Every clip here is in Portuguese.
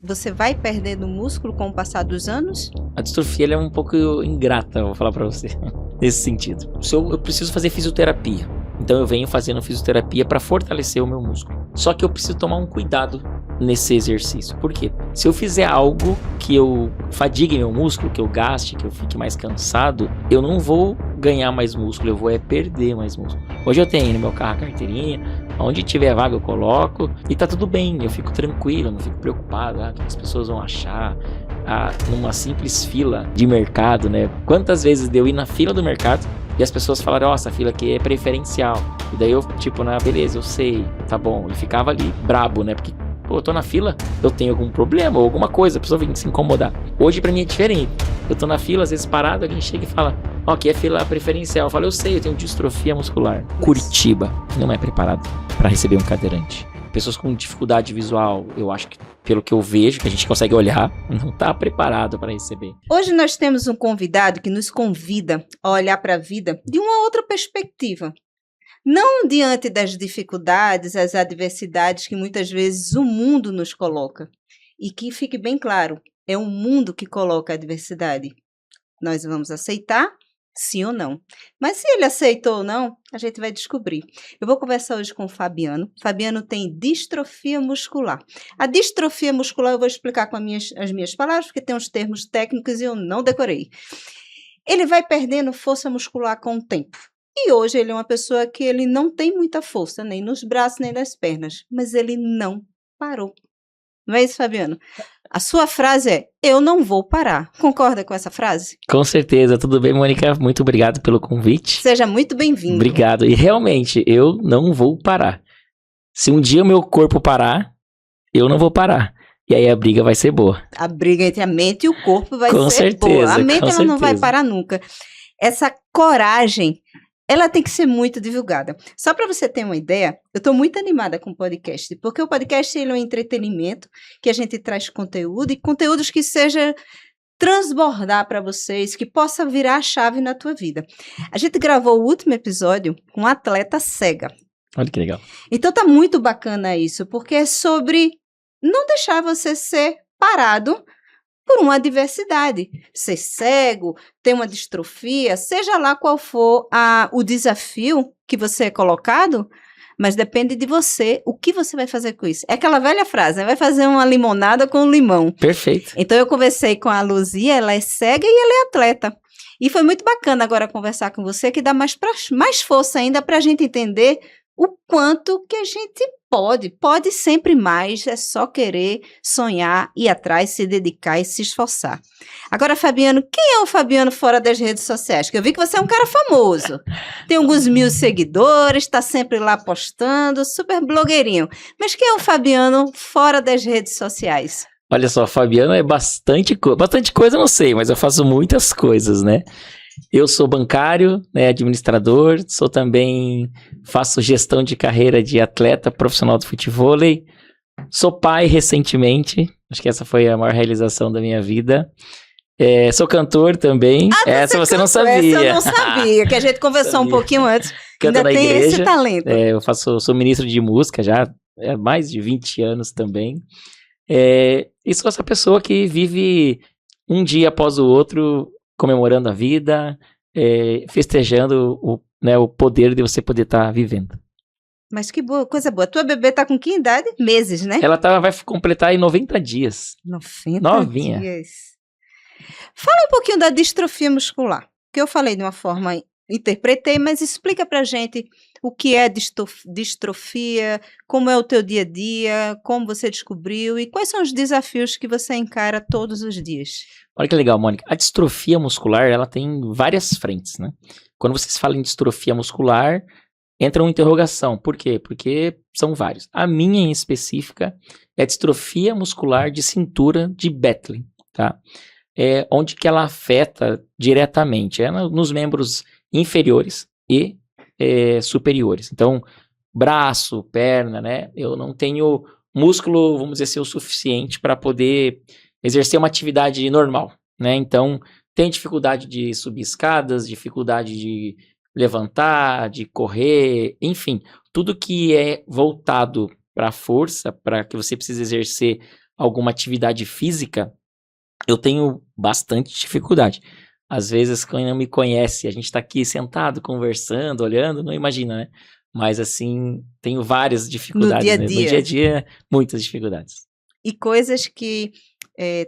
você vai perdendo músculo com o passar dos anos? A distrofia ela é um pouco ingrata, vou falar pra você, nesse sentido. Eu preciso fazer fisioterapia, então eu venho fazendo fisioterapia para fortalecer o meu músculo. Só que eu preciso tomar um cuidado nesse exercício. Por quê? Se eu fizer algo que eu fadigue meu músculo, que eu gaste, que eu fique mais cansado, eu não vou ganhar mais músculo, eu vou perder mais músculo. Hoje eu tenho no meu carro a carteirinha, onde tiver vaga eu coloco e tá tudo bem, eu fico tranquilo, não fico preocupado, o que as pessoas vão achar, numa simples fila de mercado, né? Quantas vezes deu ir na fila do mercado e as pessoas falaram, essa fila aqui é preferencial. E daí eu, beleza, eu sei, tá bom. E ficava ali brabo, né? Porque, eu tô na fila, eu tenho algum problema ou alguma coisa, a pessoa vem se incomodar. Hoje pra mim é diferente. Eu tô na fila, às vezes parado, alguém chega e fala, aqui é fila preferencial. Eu falo, eu sei, eu tenho distrofia muscular. Curitiba não é preparado para receber um cadeirante. Pessoas com dificuldade visual, eu acho que, pelo que eu vejo, que a gente consegue olhar, não está preparado para receber. Hoje nós temos um convidado que nos convida a olhar para a vida de uma outra perspectiva. Não diante das dificuldades, as adversidades que muitas vezes o mundo nos coloca. E que fique bem claro, é o mundo que coloca a adversidade. Nós vamos aceitar? Sim ou não. Mas se ele aceitou ou não, a gente vai descobrir. Eu vou conversar hoje com o Fabiano. Fabiano tem distrofia muscular. A distrofia muscular eu vou explicar com as minhas palavras, porque tem uns termos técnicos e eu não decorei. Ele vai perdendo força muscular com o tempo. E hoje ele é uma pessoa que ele não tem muita força, nem nos braços, nem nas pernas. Mas ele não parou. Não é isso, Fabiano? A sua frase é, eu não vou parar. Concorda com essa frase? Com certeza. Tudo bem, Mônica? Muito obrigado pelo convite. Seja muito bem-vindo. Obrigado. E realmente, eu não vou parar. Se um dia o meu corpo parar, eu não vou parar. E aí a briga vai ser boa. A briga entre a mente e o corpo vai com ser certeza, boa. A mente ela certeza. não vai parar nunca. Essa coragem, ela tem que ser muito divulgada. Só para você ter uma ideia, eu estou muito animada com o podcast, porque o podcast ele é um entretenimento que a gente traz conteúdo e conteúdos que seja transbordar para vocês, que possa virar a chave na tua vida. A gente gravou o último episódio com uma atleta cega. Olha que legal. Então tá muito bacana isso, porque é sobre não deixar você ser parado por uma adversidade. Ser cego, ter uma distrofia, seja lá qual for o desafio que você é colocado, mas depende de você, o que você vai fazer com isso. É aquela velha frase, né? Vai fazer uma limonada com limão. Perfeito. Então eu conversei com a Luzia, ela é cega e ela é atleta. E foi muito bacana agora conversar com você, que dá mais força ainda para a gente entender o quanto que a gente pode sempre mais, é só querer, sonhar, ir atrás, se dedicar e se esforçar. Agora, Fabiano, quem é o Fabiano fora das redes sociais? Porque eu vi que você é um cara famoso, tem alguns 1000 seguidores, está sempre lá postando, super blogueirinho. Mas quem é o Fabiano fora das redes sociais? Olha só, Fabiano é bastante coisa, eu não sei, mas eu faço muitas coisas, né? Eu sou bancário, né, administrador, faço gestão de carreira de atleta profissional de futevôlei, sou pai recentemente, acho que essa foi a maior realização da minha vida. Sou cantor também, essa você não sabia. Essa eu não sabia, que a gente conversou um pouquinho antes. Canto ainda na tem igreja, esse talento. Sou ministro de música já há mais de 20 anos também. E sou essa pessoa que vive um dia após o outro comemorando a vida, festejando o poder de você poder estar vivendo. Mas que boa, coisa boa. Tua bebê tá com que idade? Meses, né? Ela vai completar em 90 dias. 90 Novinha. dias. Fala um pouquinho da distrofia muscular, que eu falei de uma forma, interpretei, mas explica pra gente o que é distrofia, como é o teu dia a dia, como você descobriu e quais são os desafios que você encara todos os dias. Olha que legal, Mônica. A distrofia muscular, ela tem várias frentes, né? Quando vocês falam em distrofia muscular, entra uma interrogação. Por quê? Porque são vários. A minha em específica é a distrofia muscular de cintura de Bethlen, tá? Onde que ela afeta diretamente? Nos membros inferiores e superiores. Então, braço, perna, né? Eu não tenho músculo, vamos dizer assim, o suficiente para poder exercer uma atividade normal, né? Então, tem dificuldade de subir escadas, dificuldade de levantar, de correr, enfim, tudo que é voltado para a força, para que você precise exercer alguma atividade física, eu tenho bastante dificuldade. Às vezes, quem não me conhece, a gente tá aqui sentado, conversando, olhando, não imagina, né? Mas assim, tenho várias No dia dificuldades, a né? No dia a dia. dia, muitas dificuldades. E coisas que,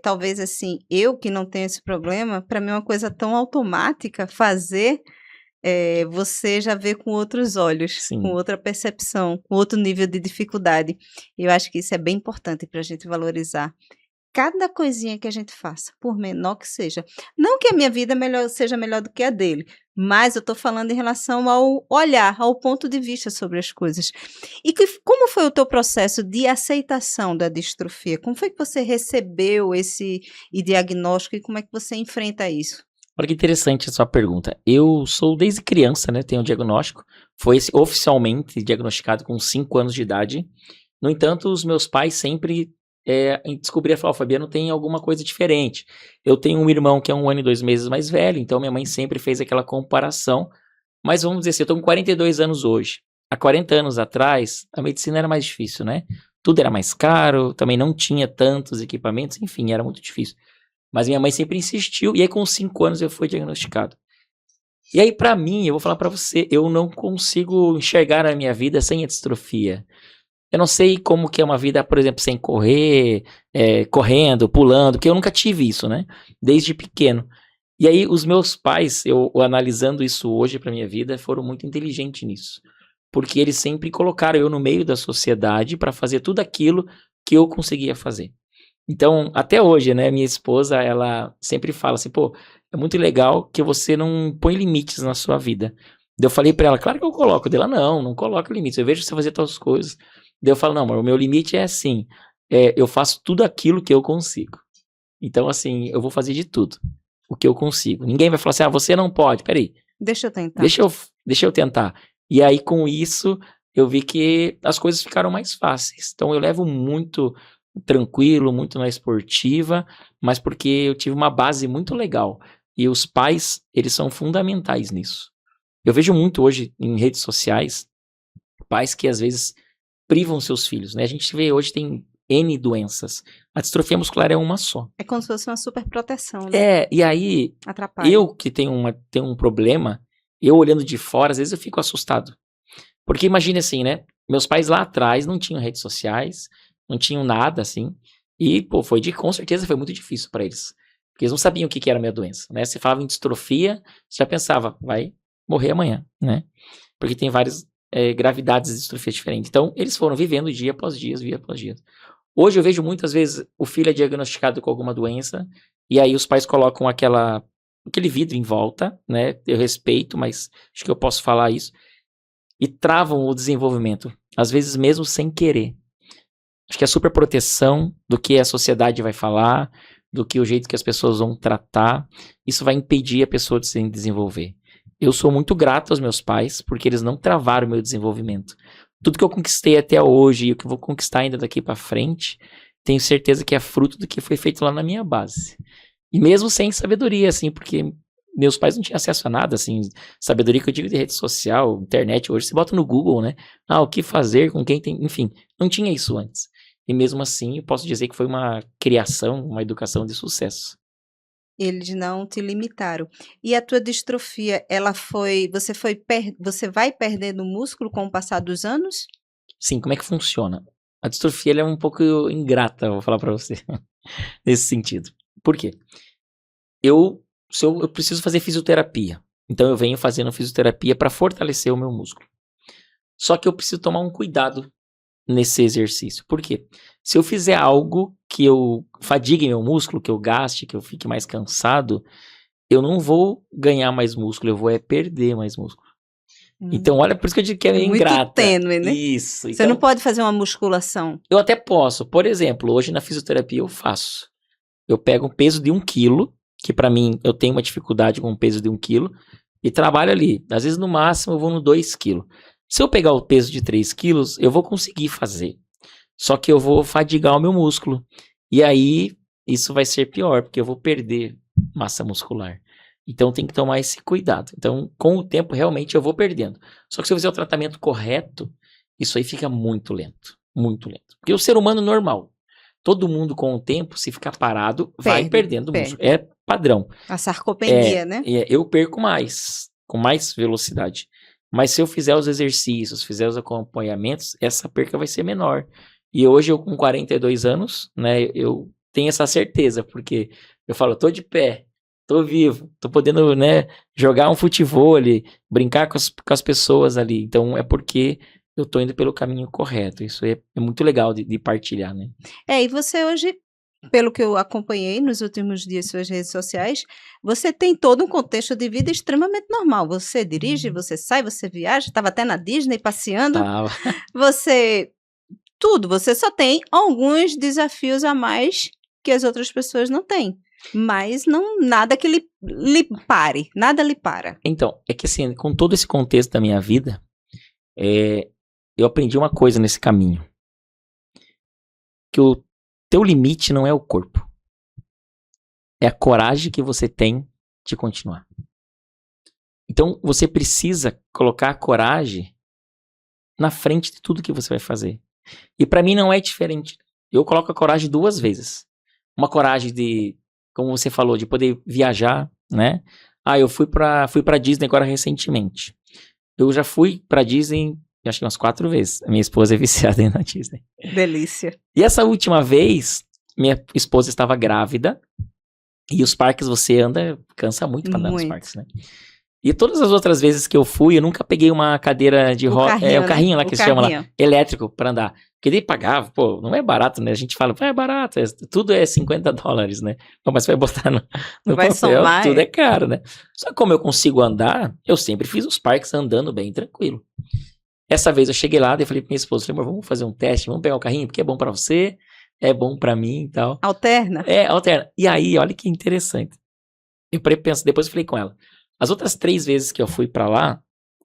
talvez assim, eu que não tenho esse problema, para mim é uma coisa tão automática fazer, você já vê com outros olhos, com Sim. outra percepção, com outro nível de dificuldade. E eu acho que isso é bem importante para a gente valorizar cada coisinha que a gente faça, por menor que seja. Não que a minha vida seja melhor do que a dele, mas eu estou falando em relação ao olhar, ao ponto de vista sobre as coisas. E como foi o teu processo de aceitação da distrofia? Como foi que você recebeu esse diagnóstico e como é que você enfrenta isso? Olha que interessante a sua pergunta. Eu sou desde criança, né? Tenho um diagnóstico. Foi oficialmente diagnosticado com 5 anos de idade. No entanto, os meus pais sempre descobriram, falaram, Fabiano, tem alguma coisa diferente. Eu tenho um irmão que é 1 ano e 2 meses mais velho, então minha mãe sempre fez aquela comparação. Mas vamos dizer assim, eu tô com 42 anos hoje. Há 40 anos atrás, a medicina era mais difícil, né? Tudo era mais caro, também não tinha tantos equipamentos, enfim, era muito difícil. Mas minha mãe sempre insistiu, e aí com 5 anos eu fui diagnosticado. E aí, pra mim, eu vou falar pra você, eu não consigo enxergar a minha vida sem a distrofia. Eu não sei como que é uma vida, por exemplo, sem correr, correndo, pulando, porque eu nunca tive isso, né? Desde pequeno. E aí, os meus pais, eu analisando isso hoje pra minha vida, foram muito inteligentes nisso. Porque eles sempre colocaram eu no meio da sociedade pra fazer tudo aquilo que eu conseguia fazer. Então, até hoje, né, minha esposa, ela sempre fala assim, pô, é muito legal que você não põe limites na sua vida. Daí eu falei pra ela, claro que eu coloco. Dela, não coloca limites, eu vejo você fazer todas as coisas. Daí eu falo, não, mas o meu limite é assim, eu faço tudo aquilo que eu consigo. Então, assim, eu vou fazer de tudo, o que eu consigo. Ninguém vai falar assim, você não pode, peraí, Deixa eu tentar. deixa eu tentar. E aí, com isso, eu vi que as coisas ficaram mais fáceis. Então, eu levo muito tranquilo, muito na esportiva, mas porque eu tive uma base muito legal. E os pais, eles são fundamentais nisso. Eu vejo muito hoje em redes sociais, pais que às vezes privam seus filhos, né? A gente vê hoje tem N doenças. A distrofia muscular é uma só. É como se fosse uma super proteção, né? E aí, Atrapalha. eu que tenho um problema, eu olhando de fora, às vezes eu fico assustado. Porque imagine assim, né? Meus pais lá atrás não tinham redes sociais, não tinham nada assim. E, pô, com certeza foi muito difícil pra eles. Porque eles não sabiam o que era a minha doença, né? Você falava em distrofia, você já pensava, vai morrer amanhã, né? Porque tem várias gravidades de distrofia diferentes. Então, eles foram vivendo dia após dia. Hoje eu vejo muitas vezes o filho é diagnosticado com alguma doença, e aí os pais colocam aquele vidro em volta, né? Eu respeito, mas acho que eu posso falar isso. E travam o desenvolvimento, às vezes mesmo sem querer. Acho que a superproteção do que a sociedade vai falar, do que o jeito que as pessoas vão tratar, isso vai impedir a pessoa de se desenvolver. Eu sou muito grato aos meus pais, porque eles não travaram o meu desenvolvimento. Tudo que eu conquistei até hoje e o que eu vou conquistar ainda daqui pra frente, tenho certeza que é fruto do que foi feito lá na minha base. E mesmo sem sabedoria, assim, porque meus pais não tinham acesso a nada, assim, sabedoria que eu digo de rede social, internet, hoje você bota no Google, né? O que fazer com quem tem, enfim, não tinha isso antes. E mesmo assim, eu posso dizer que foi uma criação, uma educação de sucesso. Eles não te limitaram. E a tua distrofia, você vai perdendo músculo com o passar dos anos? Sim, como é que funciona? A distrofia ela é um pouco ingrata, vou falar pra você, nesse sentido. Por quê? Eu preciso fazer fisioterapia. Então eu venho fazendo fisioterapia para fortalecer o meu músculo. Só que eu preciso tomar um cuidado nesse exercício. Por quê? Se eu fizer algo que eu fadigue meu músculo, que eu gaste, que eu fique mais cansado, eu não vou ganhar mais músculo, eu vou perder mais músculo. Então, olha, por isso que eu digo que é Muito ingrata. tênue, né? Isso. Você não pode fazer uma musculação. Eu até posso. Por exemplo, hoje na fisioterapia eu faço. Eu pego um peso de 1 quilo, que pra mim eu tenho uma dificuldade com um peso de 1 quilo, e trabalho ali. Às vezes no máximo eu vou no 2 quilos. Se eu pegar o peso de 3 quilos, eu vou conseguir fazer. Só que eu vou fadigar o meu músculo. E aí, isso vai ser pior, porque eu vou perder massa muscular. Então, tem que tomar esse cuidado. Então, com o tempo, realmente, eu vou perdendo. Só que se eu fizer o tratamento correto, isso aí fica muito lento. Muito lento. Porque o ser humano normal, todo mundo com o tempo, se ficar parado, vai Perde, perdendo perde. músculo. É padrão. A sarcopenia, né? Eu perco mais, com mais velocidade. Mas se eu fizer os exercícios, fizer os acompanhamentos, essa perca vai ser menor. E hoje eu com 42 anos, né, eu tenho essa certeza, porque eu falo, tô de pé, tô vivo, tô podendo, né, jogar um futevôlei, brincar com as pessoas ali. Então é porque eu tô indo pelo caminho correto. Isso é muito legal de partilhar, né? E você hoje, pelo que eu acompanhei nos últimos dias suas redes sociais, você tem todo um contexto de vida extremamente normal. Você dirige, você sai, você viaja, estava até na Disney passeando. Tava. Você só tem alguns desafios a mais que as outras pessoas não têm. Mas nada que lhe pare, nada lhe para. Então, é que assim, com todo esse contexto da minha vida, eu aprendi uma coisa nesse caminho. Que o teu limite não é o corpo. É a coragem que você tem de continuar. Então, você precisa colocar a coragem na frente de tudo que você vai fazer. E pra mim não é diferente. Eu coloco a coragem 2 vezes. Uma coragem de, como você falou, de poder viajar, né? Eu fui pra Disney agora recentemente. Eu já fui pra Disney, acho que umas 4 vezes. A minha esposa é viciada na Disney. Delícia. E essa última vez, minha esposa estava grávida. E os parques você anda, cansa muito pra andar nos parques, né? E todas as outras vezes que eu fui, eu nunca peguei uma cadeira de roda. O carrinho lá que se chama lá, elétrico, pra andar. Porque daí pagava, pô, não é barato, né? A gente fala, é barato, tudo é $50, né? Pô, mas vai botar no vai papel, somar, tudo é caro, né? Só que como eu consigo andar, eu sempre fiz os parques andando bem tranquilo. Essa vez eu cheguei lá, daí falei pra minha esposa, falei, amor, vamos fazer um teste, vamos pegar o carrinho, porque é bom pra você, é bom pra mim e tal. Alterna? Alterna. E aí, olha que interessante. Eu penso, depois eu falei com ela. As outras 3 vezes que eu fui pra lá,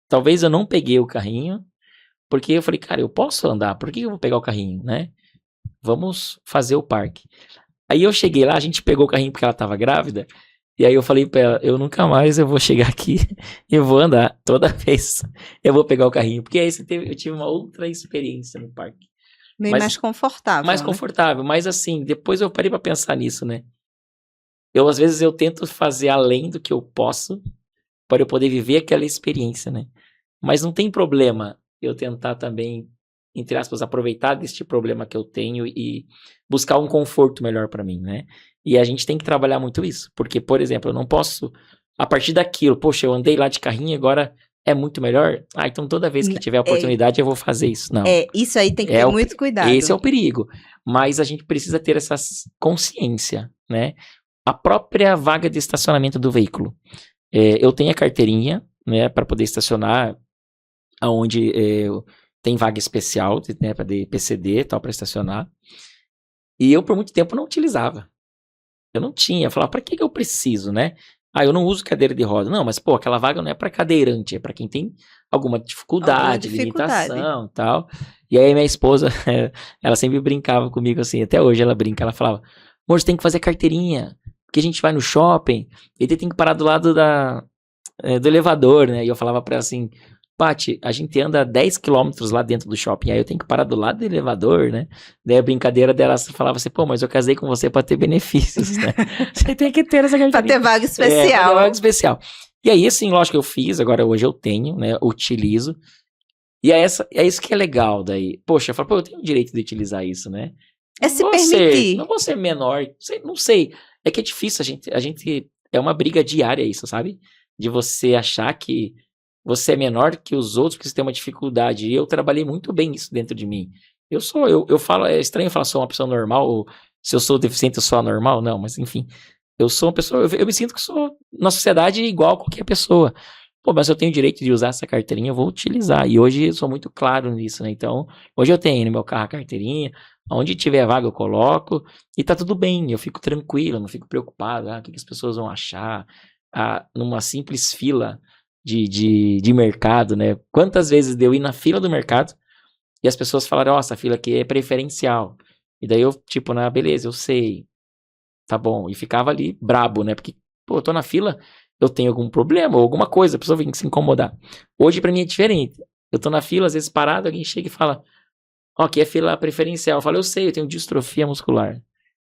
talvez eu não peguei o carrinho, porque eu falei, cara, eu posso andar, por que eu vou pegar o carrinho, né? Vamos fazer o parque. Aí eu cheguei lá, a gente pegou o carrinho porque ela tava grávida, e aí eu falei pra ela, eu nunca mais eu vou chegar aqui e vou andar, toda vez eu vou pegar o carrinho, porque aí eu tive uma outra experiência no parque. Bem mais confortável. Mais confortável, mas assim, depois eu parei pra pensar nisso, né? Às vezes eu tento fazer além do que eu posso, para eu poder viver aquela experiência, né? Mas não tem problema eu tentar também, entre aspas, aproveitar deste problema que eu tenho e buscar um conforto melhor para mim, né? E a gente tem que trabalhar muito isso, porque, por exemplo, eu não posso, a partir daquilo, poxa, eu andei lá de carrinho, agora é muito melhor, então toda vez que tiver oportunidade eu vou fazer isso. Não. Isso aí tem que ter muito cuidado. Esse é o perigo, mas a gente precisa ter essa consciência, né? A própria vaga de estacionamento do veículo. Eu tenho a carteirinha, né, para poder estacionar aonde tem vaga especial, né, para PCD, tal, para estacionar. E eu por muito tempo não utilizava. Eu não tinha, eu falava, para que eu preciso, né? Eu não uso cadeira de roda. Não, mas pô, aquela vaga não é para cadeirante, é para quem tem alguma dificuldade, limitação, tal. E aí minha esposa, ela sempre brincava comigo assim, até hoje ela brinca, ela falava, amor, você tem que fazer carteirinha. Porque a gente vai no shopping e tem que parar do lado do elevador, né? E eu falava pra ela assim, Paty, a gente anda 10 quilômetros lá dentro do shopping, aí eu tenho que parar do lado do elevador, né? Daí a brincadeira dela falava assim, pô, mas eu casei com você pra ter benefícios, né? Você tem que ter essa carteirinha. Pra ter vaga especial. Pra ter vaga especial. E aí, assim, lógico que eu fiz, agora hoje eu tenho, né? Utilizo. E é isso que é legal daí. Poxa, eu falo, pô, eu tenho o direito de utilizar isso, né? Se permitir. Não vou ser menor, não sei. É que é difícil, a gente é uma briga diária isso, sabe? De você achar que você é menor que os outros porque você tem uma dificuldade. E eu trabalhei muito bem isso dentro de mim. Eu falo, é estranho falar sou uma pessoa normal, ou se eu sou deficiente eu sou anormal, não, mas enfim. Eu sou uma pessoa, eu me sinto que sou na sociedade igual a qualquer pessoa. Pô, mas eu tenho o direito de usar essa carteirinha, eu vou utilizar. E hoje eu sou muito claro nisso, né? Então, hoje eu tenho no meu carro a carteirinha, onde tiver vaga eu coloco, e tá tudo bem, eu fico tranquilo, não fico preocupado, o que as pessoas vão achar, numa simples fila de mercado, né? Quantas vezes deu ir na fila do mercado, e as pessoas falaram, essa fila aqui é preferencial. E daí eu, tipo, beleza, eu sei, tá bom, e ficava ali brabo, né? Porque, pô, eu tô na fila, eu tenho algum problema, ou alguma coisa, a pessoa vem se incomodar. Hoje pra mim é diferente, eu tô na fila, às vezes parado, alguém chega e fala, Ó, aqui é fila preferencial. Eu falo, eu sei, eu tenho distrofia muscular.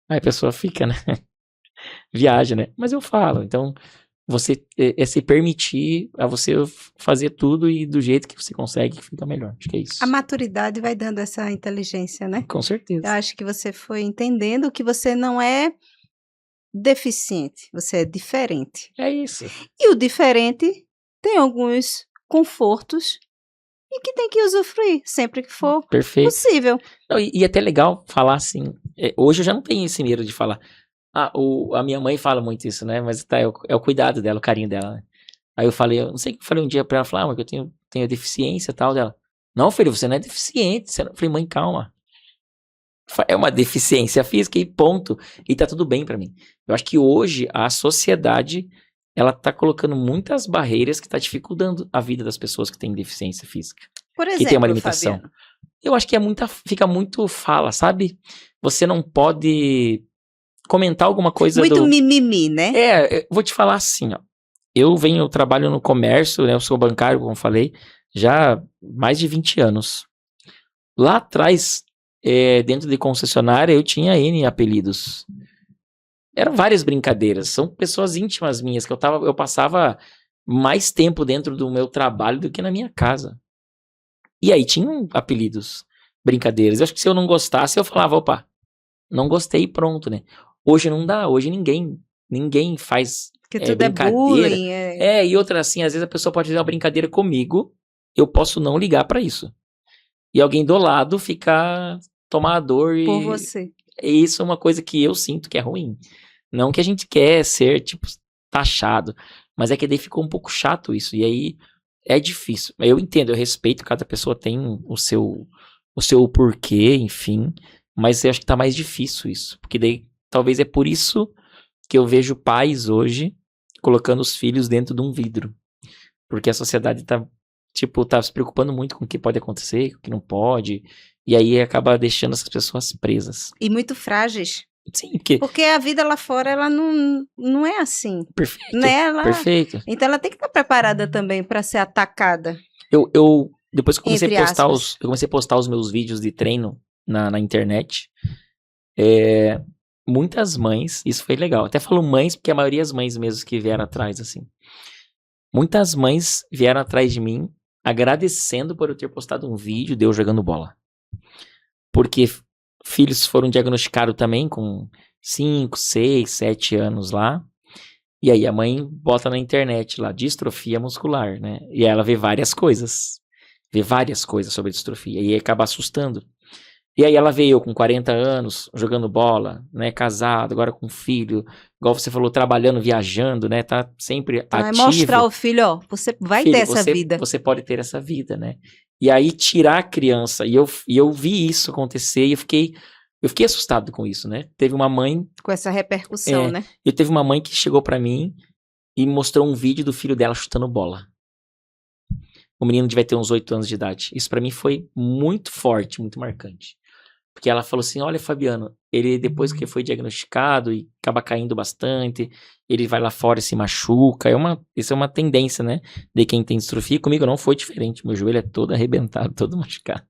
Aí a pessoa fica, né? Viaja, né? Mas eu falo, então você se permitir a você fazer tudo e do jeito que você consegue que fica melhor. Acho que é isso. A maturidade vai dando essa inteligência, né? Com certeza. Eu acho que você foi entendendo que você não é deficiente, você é diferente. É isso. E o diferente tem alguns confortos e que tem que usufruir sempre que for Perfeito. possível. Não, e até legal falar assim, hoje eu já não tenho esse medo de falar. A minha mãe fala muito isso, né? Mas é o cuidado dela, o carinho dela, né? Aí eu falei, eu não sei o que eu falei um dia pra ela, falar, mas eu tenho deficiência e tal dela. Não, filho, você não é deficiente. Eu falei, mãe, calma. É uma deficiência física e ponto. E tá tudo bem pra mim. Eu acho que hoje a sociedade, ela tá colocando muitas barreiras que tá dificultando a vida das pessoas que têm deficiência física. Por exemplo, que tem uma limitação. Fabiano. Eu acho que fica muito fala, sabe? Você não pode comentar alguma coisa muito mimimi, né? eu vou te falar assim, ó. Eu trabalho no comércio, né? Eu sou bancário, como falei, já há mais de 20 anos. Lá atrás, dentro de concessionária, eu tinha N apelidos. Eram várias brincadeiras. São pessoas íntimas minhas, que eu passava mais tempo dentro do meu trabalho do que na minha casa. E aí tinham apelidos, brincadeiras. Eu acho que se eu não gostasse, eu falava, opa, não gostei e pronto, né? Hoje não dá, hoje ninguém faz Porque tudo brincadeira. é bullying. E outra assim, às vezes a pessoa pode fazer uma brincadeira comigo, eu posso não ligar pra isso. E alguém do lado ficar tomar a dor por você. E isso é uma coisa que eu sinto que é ruim. Não que a gente quer ser, tipo, taxado, mas é que daí ficou um pouco chato isso. E aí é difícil. Eu entendo, eu respeito, cada pessoa tem o seu porquê, enfim. Mas eu acho que tá mais difícil isso. Porque daí, talvez é por isso que eu vejo pais hoje colocando os filhos dentro de um vidro. Porque a sociedade tá se preocupando muito com o que pode acontecer, com o que não pode. E aí acaba deixando essas pessoas presas. E muito frágeis. Sim, porque a vida lá fora, ela não é assim. Perfeito, né? perfeito. Então ela tem que estar preparada também para ser atacada. Depois que eu comecei a postar os meus vídeos de treino na internet, muitas mães, isso foi legal, até falo mães, porque a maioria das mães mesmo que vieram atrás, assim. Muitas mães vieram atrás de mim, agradecendo por eu ter postado um vídeo de eu jogando bola. Porque filhos foram diagnosticados também com 5, 6, 7 anos lá. E aí a mãe bota na internet lá, distrofia muscular, né? E ela vê várias coisas sobre distrofia. E aí acaba assustando. E aí ela veio com 40 anos, jogando bola, né? Casado, agora com filho. Igual você falou, trabalhando, viajando, né? Tá sempre então, ativo. É mostrar ao filho, ó, você vai ter essa vida. Você pode ter essa vida, né? E aí tirar a criança. E eu vi isso acontecer e eu fiquei assustado com isso, né? Teve uma mãe... Com essa repercussão, né? Eu teve uma mãe que chegou pra mim e mostrou um vídeo do filho dela chutando bola. O menino devia ter uns 8 anos de idade. Isso pra mim foi muito forte, muito marcante. Porque ela falou assim, olha, Fabiano, ele depois que foi diagnosticado e acaba caindo bastante, ele vai lá fora e se machuca. Isso é uma tendência, né? De quem tem distrofia. Comigo não foi diferente. Meu joelho é todo arrebentado, todo machucado.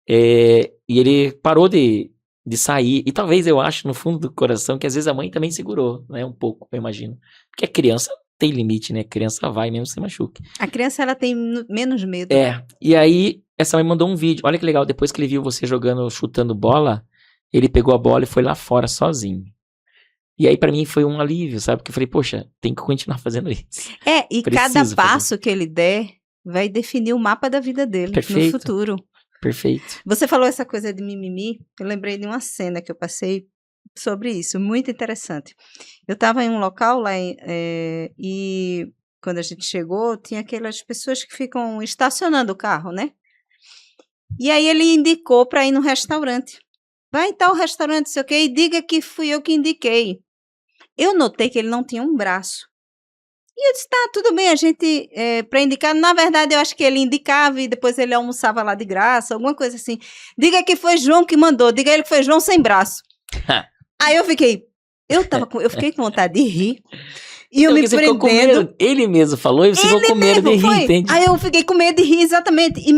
E ele parou de sair. E talvez eu acho no fundo do coração que às vezes a mãe também segurou, né? Um pouco, eu imagino. Porque a criança tem limite, né? A criança vai mesmo se machuque. A criança, ela tem menos medo. E aí essa mãe mandou um vídeo. Olha que legal, depois que ele viu você chutando bola, ele pegou a bola e foi lá fora sozinho. E aí pra mim foi um alívio, sabe? Porque eu falei, poxa, tem que continuar fazendo isso. E cada passo que ele der vai definir o mapa da vida dele no futuro. Perfeito. Você falou essa coisa de mimimi, eu lembrei de uma cena que eu passei sobre isso, muito interessante. Eu estava em um local lá e quando a gente chegou, tinha aquelas pessoas que ficam estacionando o carro, né? E aí ele indicou para ir no restaurante. Vai em tal restaurante, sei o quê, e diga que fui eu que indiquei. Eu notei que ele não tinha um braço. E eu disse, tá, tudo bem, a gente, para indicar, na verdade eu acho que ele indicava e depois ele almoçava lá de graça, alguma coisa assim. Diga que foi João que mandou, diga ele que foi João sem braço. Aí eu fiquei com vontade de rir. E eu me prendendo. Ele mesmo falou e você ficou com medo de rir, entende? Aí eu fiquei com medo de rir, exatamente. E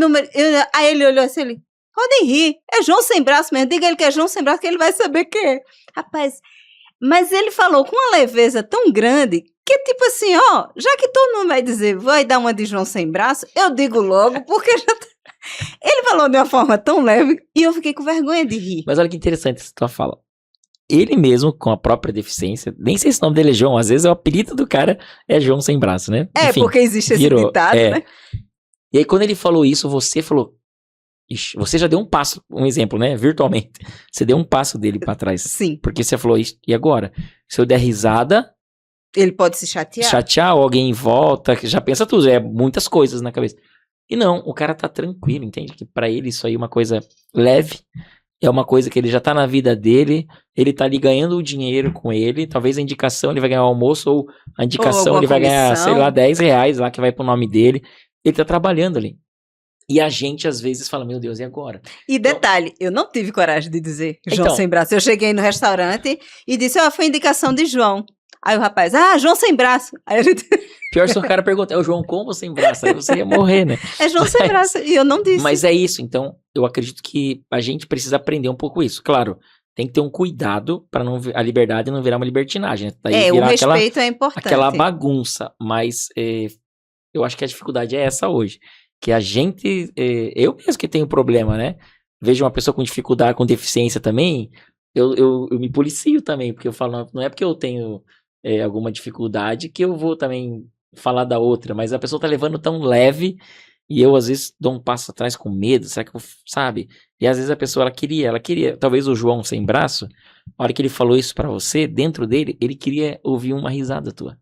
aí ele olhou assim, Podem rir, é João sem braço mesmo, diga ele que é João sem braço que ele vai saber que é. Rapaz, mas ele falou com uma leveza tão grande que tipo assim, ó, já que todo mundo vai dizer, vai dar uma de João sem braço, eu digo logo, porque já tá... Ele falou de uma forma tão leve e eu fiquei com vergonha de rir. Mas olha que interessante essa tua fala. Ele mesmo, com a própria deficiência, nem sei se o nome dele é João, às vezes o apelido do cara é João sem braço, né? Enfim, Porque existe esse virou, ditado, né? E aí quando ele falou isso, você falou, ixi, você já deu um passo, um exemplo, né? Virtualmente. Você deu um passo dele pra trás. Sim. Porque você falou, e agora? Se eu der risada... Ele pode se chatear. Ou alguém volta, já pensa tudo, muitas coisas na cabeça. E não, o cara tá tranquilo, entende? Que pra ele isso aí é uma coisa leve, é uma coisa que ele já tá na vida dele, ele tá ali ganhando o dinheiro com ele, talvez a indicação ele vai ganhar o almoço, ou a indicação ele vai ganhar, sei lá, R$10 lá que vai pro nome dele. Ele tá trabalhando ali. E a gente, às vezes, fala, meu Deus, e agora? E detalhe, eu não tive coragem de dizer João Então, sem braço. Eu cheguei no restaurante e disse, foi indicação de João. Aí o rapaz, João sem braço. Aí a gente... Pior se o cara pergunta, é o João com ou sem braço? Aí você ia morrer, né? É João sem braço, e eu não disse. Mas é isso, então, eu acredito que a gente precisa aprender um pouco isso. Claro, tem que ter um cuidado para a liberdade não virar uma libertinagem. Né? Daí o respeito é importante. Aquela bagunça, mas eu acho que a dificuldade é essa hoje. Que a gente, eu mesmo que tenho problema, né? Vejo uma pessoa com dificuldade, com deficiência também, eu me policio também, porque eu falo, não é porque eu tenho alguma dificuldade que eu vou também falar da outra, mas a pessoa tá levando tão leve e eu às vezes dou um passo atrás com medo, será que eu, sabe? E às vezes a pessoa, ela queria, talvez o João sem braço, a hora que ele falou isso pra você, dentro dele, ele queria ouvir uma risada tua.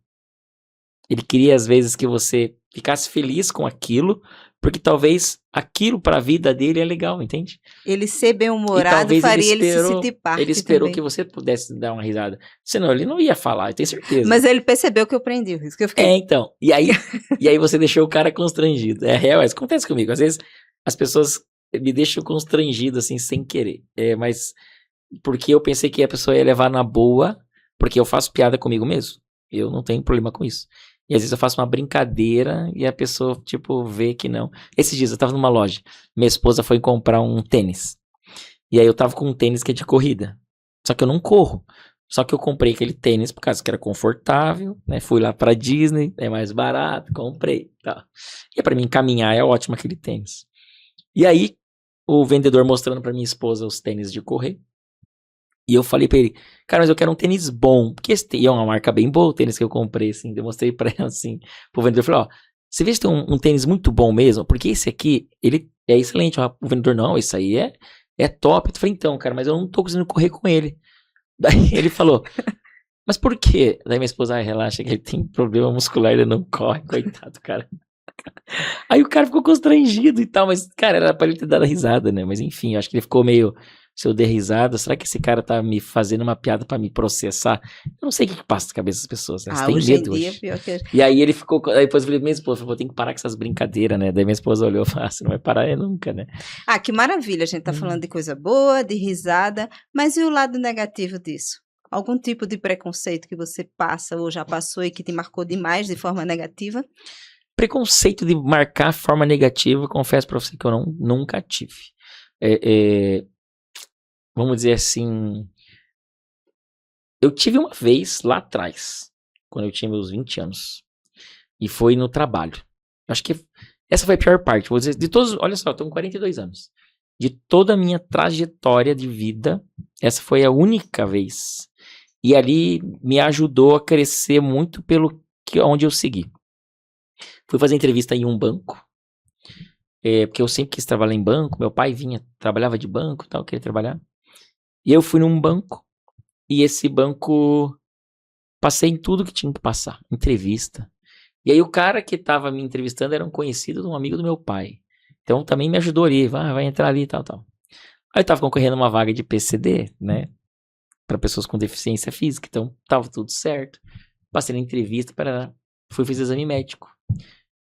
Ele queria às vezes que você ficasse feliz com aquilo, porque talvez aquilo pra vida dele é legal, entende? Ele ser bem-humorado faria ele se sentir parte. Ele esperou também. que você pudesse dar uma risada. Senão ele não ia falar, eu tenho certeza. Mas ele percebeu que eu prendi, isso que eu fiquei... Então. E aí você deixou o cara constrangido. É real, isso acontece comigo. Às vezes as pessoas me deixam constrangido, assim, sem querer. Mas porque eu pensei que a pessoa ia levar na boa, porque eu faço piada comigo mesmo. Eu não tenho problema com isso. E às vezes eu faço uma brincadeira e a pessoa, tipo, vê que não. Esses dias eu tava numa loja. Minha esposa foi comprar um tênis. E aí eu tava com um tênis que é de corrida. Só que eu não corro. Só que eu comprei aquele tênis por causa que era confortável, né? Fui lá pra Disney, é mais barato, comprei. Tá. E pra mim caminhar é ótimo aquele tênis. E aí, o vendedor mostrando pra minha esposa os tênis de correr. E eu falei pra ele, cara, mas eu quero um tênis bom. Porque esse é uma marca bem boa, o tênis que eu comprei, assim. Demonstrei pra ela, assim, pro vendedor. Eu falei, ó, você vê se tem um tênis muito bom mesmo? Porque esse aqui, ele é excelente. O vendedor, não, isso aí é top. Eu falei, então, cara, mas eu não tô conseguindo correr com ele. Daí ele falou, mas por quê? Daí minha esposa, relaxa, que ele tem problema muscular, ele não corre, coitado, cara. Aí o cara ficou constrangido e tal, mas, cara, era pra ele ter dado a risada, né? Mas enfim, eu acho que ele ficou meio... Se eu der risada, será que esse cara tá me fazendo uma piada pra me processar? Eu não sei o que passa na cabeça das pessoas, né? Você tem medo hoje. Pior que... E aí ele ficou... Aí depois eu falei, minha esposa, eu tenho que parar com essas brincadeiras, né? Daí minha esposa olhou e falou, você não vai parar nunca, né? Que maravilha, a gente tá falando de coisa boa, de risada, mas e o lado negativo disso? Algum tipo de preconceito que você passa ou já passou e que te marcou demais de forma negativa? Preconceito de marcar a forma negativa, confesso pra você que eu nunca tive. Vamos dizer assim, eu tive uma vez lá atrás, quando eu tinha meus 20 anos, e foi no trabalho. Acho que essa foi a pior parte, vou dizer, de todos, olha só, eu tô com 42 anos. De toda a minha trajetória de vida, essa foi a única vez. E ali me ajudou a crescer muito pelo onde eu segui. Fui fazer entrevista em um banco, porque eu sempre quis trabalhar em banco, meu pai trabalhava de banco e tal, queria trabalhar. E eu fui num banco, e esse banco, passei em tudo que tinha que passar, entrevista. E aí o cara que tava me entrevistando era um conhecido de um amigo do meu pai. Então também me ajudou ali, vai entrar ali e tal. Aí eu tava concorrendo uma vaga de PCD, né, para pessoas com deficiência física, então tava tudo certo. Passei na entrevista, fui fazer exame médico.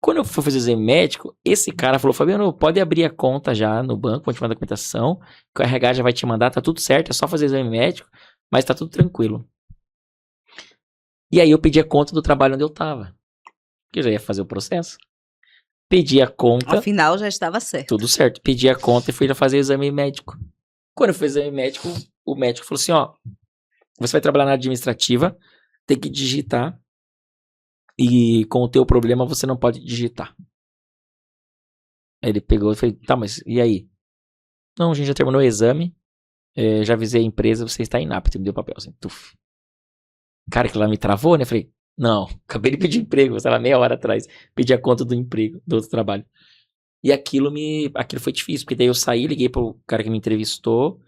Quando eu fui fazer o exame médico, esse cara falou, Fabiano, pode abrir a conta já no banco, vou te mandar a documentação, que o RH já vai te mandar, tá tudo certo, é só fazer o exame médico, mas tá tudo tranquilo. E aí eu pedi a conta do trabalho onde eu tava, que eu já ia fazer o processo. pedi a conta, Afinal, já estava certo. tudo certo. Pedi a conta e fui lá fazer o exame médico. Quando eu fiz o exame médico, o médico falou assim, ó, você vai trabalhar na administrativa, tem que digitar, e com o teu problema você não pode digitar. Aí ele pegou e falou, tá, mas e aí? Não, a gente já terminou o exame, já avisei a empresa, você está inapto, me deu o papel, assim, tuf. Cara, que lá me travou, né? Falei, não, acabei de pedir emprego, sei lá, meia hora atrás, pedi a conta do emprego, do outro trabalho. E aquilo foi difícil, porque daí eu saí, liguei pro cara que me entrevistou,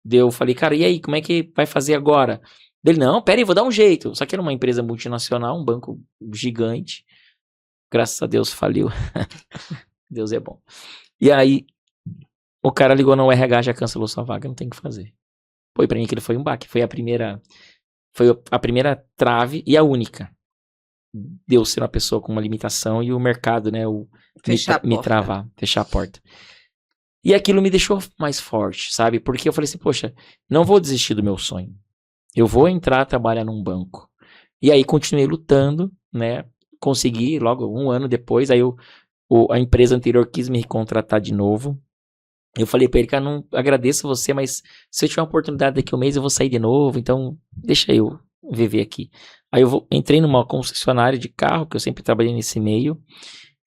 daí eu falei, cara, e aí, como é que vai fazer agora? Ele, não, pera aí, vou dar um jeito. Só que era uma empresa multinacional, um banco gigante, graças a Deus faliu. Deus é bom. E aí, o cara ligou no RH, já cancelou sua vaga, não tem o que fazer. Pô, e pra mim aquilo foi um baque, foi a primeira trave e a única. Deu ser uma pessoa com uma limitação e o mercado, né, me travar, fechar a porta. E aquilo me deixou mais forte, sabe? Porque eu falei assim, poxa, não vou desistir do meu sonho. Eu vou entrar trabalhar num banco. E aí continuei lutando, né? Consegui, logo um ano depois, aí a empresa anterior quis me contratar de novo. Eu falei pra ele, cara, não agradeço você, mas se eu tiver uma oportunidade daqui a um mês, eu vou sair de novo, então deixa eu viver aqui. Aí entrei numa concessionária de carro, que eu sempre trabalhei nesse meio,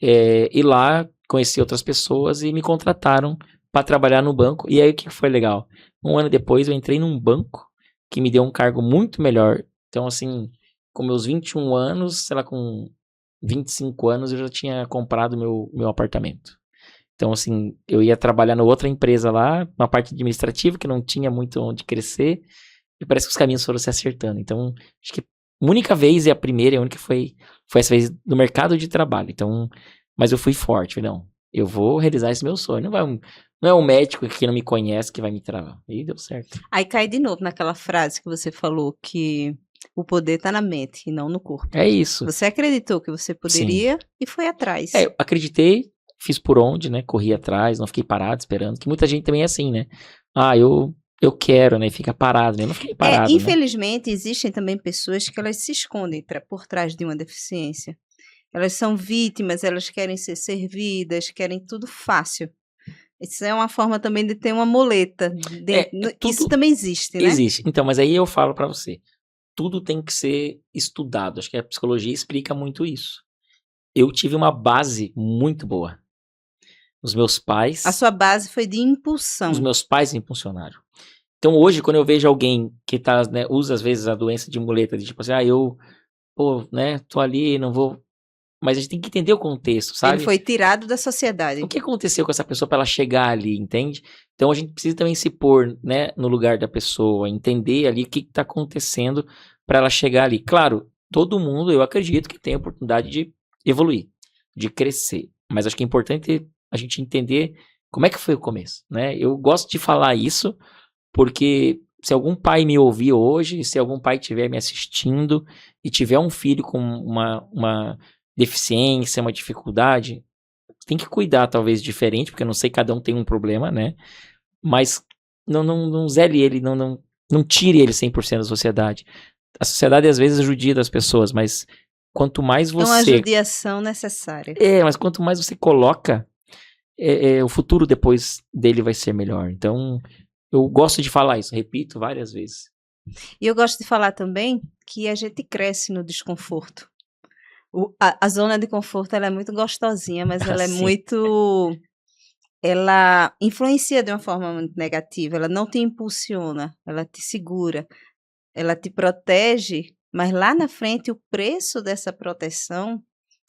e lá conheci outras pessoas e me contrataram para trabalhar no banco. E aí o que foi legal? Um ano depois eu entrei num banco que me deu um cargo muito melhor. Então, assim, com meus 21 anos, sei lá, com 25 anos, eu já tinha comprado meu apartamento. Então, assim, eu ia trabalhar na outra empresa lá, uma parte administrativa, que não tinha muito onde crescer, e parece que os caminhos foram se acertando. Então, acho que a única vez e a primeira e a única foi essa vez no mercado de trabalho. Então, mas eu fui forte, falei, não, eu vou realizar esse meu sonho. Não é um médico que não me conhece que vai me travar. E deu certo. Aí cai de novo naquela frase que você falou, que o poder está na mente e não no corpo. É isso. Você acreditou que você poderia e foi atrás. Eu acreditei, fiz por onde, né? Corri atrás, não fiquei parado esperando. Que muita gente também é assim, né? Eu quero, né? Fica parado, né? Eu não fiquei parado, infelizmente, existem também pessoas que elas se escondem por trás de uma deficiência. Elas são vítimas, elas querem ser servidas, querem tudo fácil. Isso é uma forma também de ter uma muleta. Isso também existe, né? Existe. Então, mas aí eu falo pra você. Tudo tem que ser estudado. Acho que a psicologia explica muito isso. Eu tive uma base muito boa. Os meus pais... A sua base foi de impulsão. Os meus pais me impulsionaram. Então, hoje, quando eu vejo alguém que tá, né, usa, às vezes, a doença de muleta, de tipo assim, tô ali, não vou... Mas a gente tem que entender o contexto, sabe? Ele foi tirado da sociedade. O que aconteceu com essa pessoa para ela chegar ali, entende? Então, a gente precisa também se pôr, né, no lugar da pessoa, entender ali o que está acontecendo para ela chegar ali. Claro, todo mundo, eu acredito que tem a oportunidade de evoluir, de crescer. Mas acho que é importante a gente entender como é que foi o começo, né? Eu gosto de falar isso porque se algum pai me ouvir hoje, se algum pai estiver me assistindo e tiver um filho com uma deficiência, uma dificuldade, tem que cuidar talvez diferente, porque eu não sei, cada um tem um problema, né? Mas não zele ele, não tire ele 100% da sociedade. A sociedade às vezes judia das pessoas, mas quanto mais você... É uma judiação necessária. Mas quanto mais você coloca, o futuro depois dele vai ser melhor. Então, eu gosto de falar isso, repito várias vezes. E eu gosto de falar também que a gente cresce no desconforto. A zona de conforto, ela é muito gostosinha, mas ela é muito... Ela influencia de uma forma muito negativa, ela não te impulsiona, ela te segura, ela te protege, mas lá na frente o preço dessa proteção,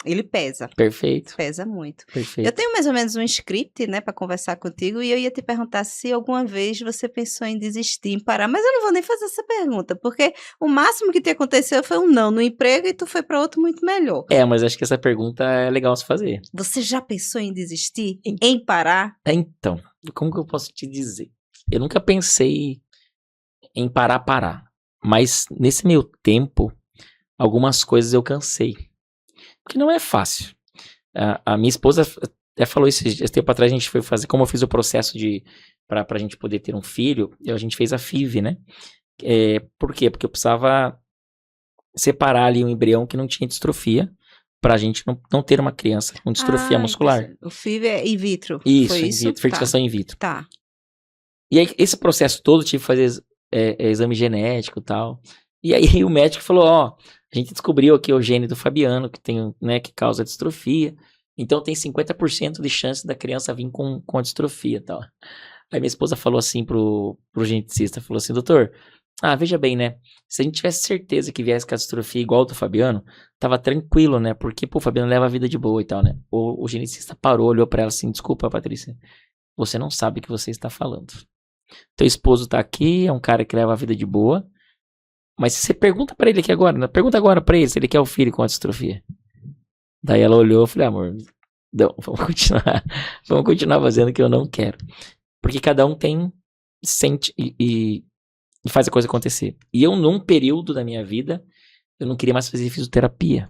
ele pesa. Perfeito. Pesa muito. Perfeito. Eu tenho mais ou menos um script, né, para conversar contigo, e eu ia te perguntar se alguma vez você pensou em desistir, em parar, mas eu não vou nem fazer essa pergunta, porque o máximo que te aconteceu foi um não no emprego e tu foi para outro muito melhor. Mas acho que essa pergunta é legal se fazer. Você já pensou em desistir? Em parar? Então, como que eu posso te dizer? Eu nunca pensei em parar. Mas nesse meio tempo, algumas coisas eu cansei. Porque não é fácil. A minha esposa até falou esse tempo atrás, a gente foi fazer, como eu fiz o processo pra gente poder ter um filho, a gente fez a FIV, né? Por quê? Porque eu precisava separar ali um embrião que não tinha distrofia, pra gente não ter uma criança com distrofia muscular. O FIV é in vitro. Isso, Foi in isso? vitro, fertilização in vitro. Tá. E aí, esse processo todo, eu tive que fazer exame genético e tal. E aí, o médico falou, ó, a gente descobriu aqui o gene do Fabiano, que tem, né, que causa distrofia. Então, tem 50% de chance da criança vir com a distrofia e tal. Aí, minha esposa falou assim pro geneticista, falou assim, doutor, veja bem, né, se a gente tivesse certeza que viesse com a distrofia igual do Fabiano, tava tranquilo, né, porque, pô, o Fabiano leva a vida de boa e tal, né. O geneticista parou, olhou pra ela assim, desculpa, Patrícia, você não sabe o que você está falando. Teu esposo tá aqui, é um cara que leva a vida de boa. Mas se você pergunta pra ele aqui agora, né? Pergunta agora pra ele se ele quer o filho com a distrofia. Daí ela olhou e falei, amor, não, vamos continuar fazendo o que eu não quero. Porque cada um sente e faz a coisa acontecer. E eu, num período da minha vida, eu não queria mais fazer fisioterapia.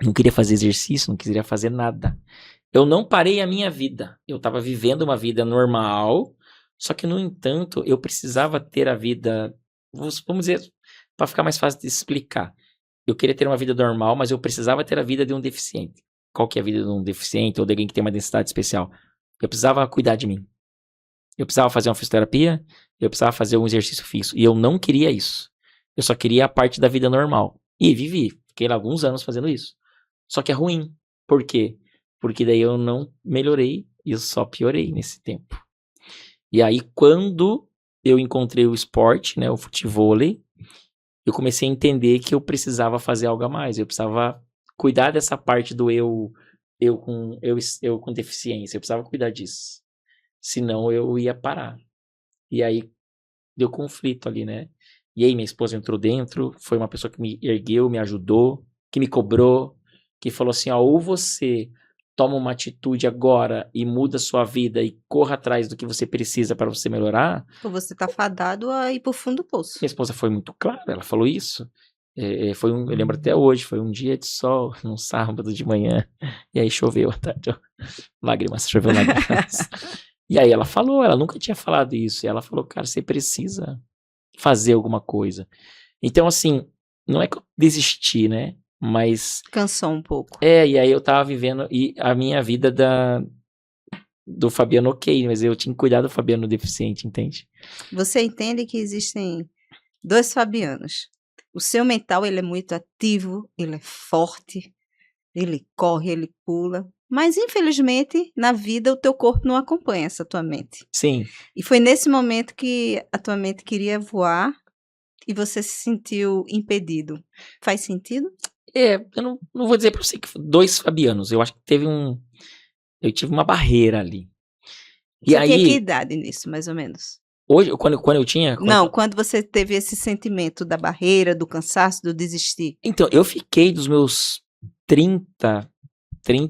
Não queria fazer exercício, não queria fazer nada. Eu não parei a minha vida. Eu tava vivendo uma vida normal. Só que, no entanto, eu precisava ter a vida, vamos dizer, para ficar mais fácil de explicar. Eu queria ter uma vida normal, mas eu precisava ter a vida de um deficiente. Qual que é a vida de um deficiente ou de alguém que tem uma necessidade especial? Eu precisava cuidar de mim. Eu precisava fazer uma fisioterapia, eu precisava fazer um exercício fixo. E eu não queria isso. Eu só queria a parte da vida normal. E vivi. Fiquei lá alguns anos fazendo isso. Só que é ruim. Por quê? Porque daí eu não melhorei e eu só piorei nesse tempo. E aí, quando eu encontrei o esporte, né, o futevôlei, eu comecei a entender que eu precisava fazer algo a mais. Eu precisava cuidar dessa parte do eu com deficiência. Eu precisava cuidar disso. Senão eu ia parar. E aí, deu conflito ali, né? E aí, minha esposa entrou dentro, foi uma pessoa que me ergueu, me ajudou, que me cobrou, que falou assim, ó, ou você toma uma atitude agora e muda a sua vida e corra atrás do que você precisa para você melhorar. Ou você tá fadado a ir pro fundo do poço. Minha esposa foi muito clara, ela falou isso. Eu lembro até hoje, foi um dia de sol, num sábado de manhã, e aí choveu à tarde, choveu lágrimas. E aí ela falou, ela nunca tinha falado isso, e ela falou, cara, você precisa fazer alguma coisa. Então, assim, não é que eu desisti, né? Mas... cansou um pouco. E aí eu tava vivendo a minha vida do Fabiano ok, mas eu tinha que cuidar do Fabiano deficiente, entende? Você entende que existem 2 Fabianos. O seu mental, ele é muito ativo, ele é forte, ele corre, ele pula. Mas, infelizmente, na vida, o teu corpo não acompanha essa tua mente. Sim. E foi nesse momento que a tua mente queria voar e você se sentiu impedido. Faz sentido? Eu não vou dizer pra você que 2 Fabianos. Eu acho que eu tive uma barreira ali. E Você aí, tinha que idade nisso, mais ou menos? hoje, quando eu tinha... Não, quando você teve esse sentimento da barreira, do cansaço, do desistir. Então, eu fiquei dos meus 30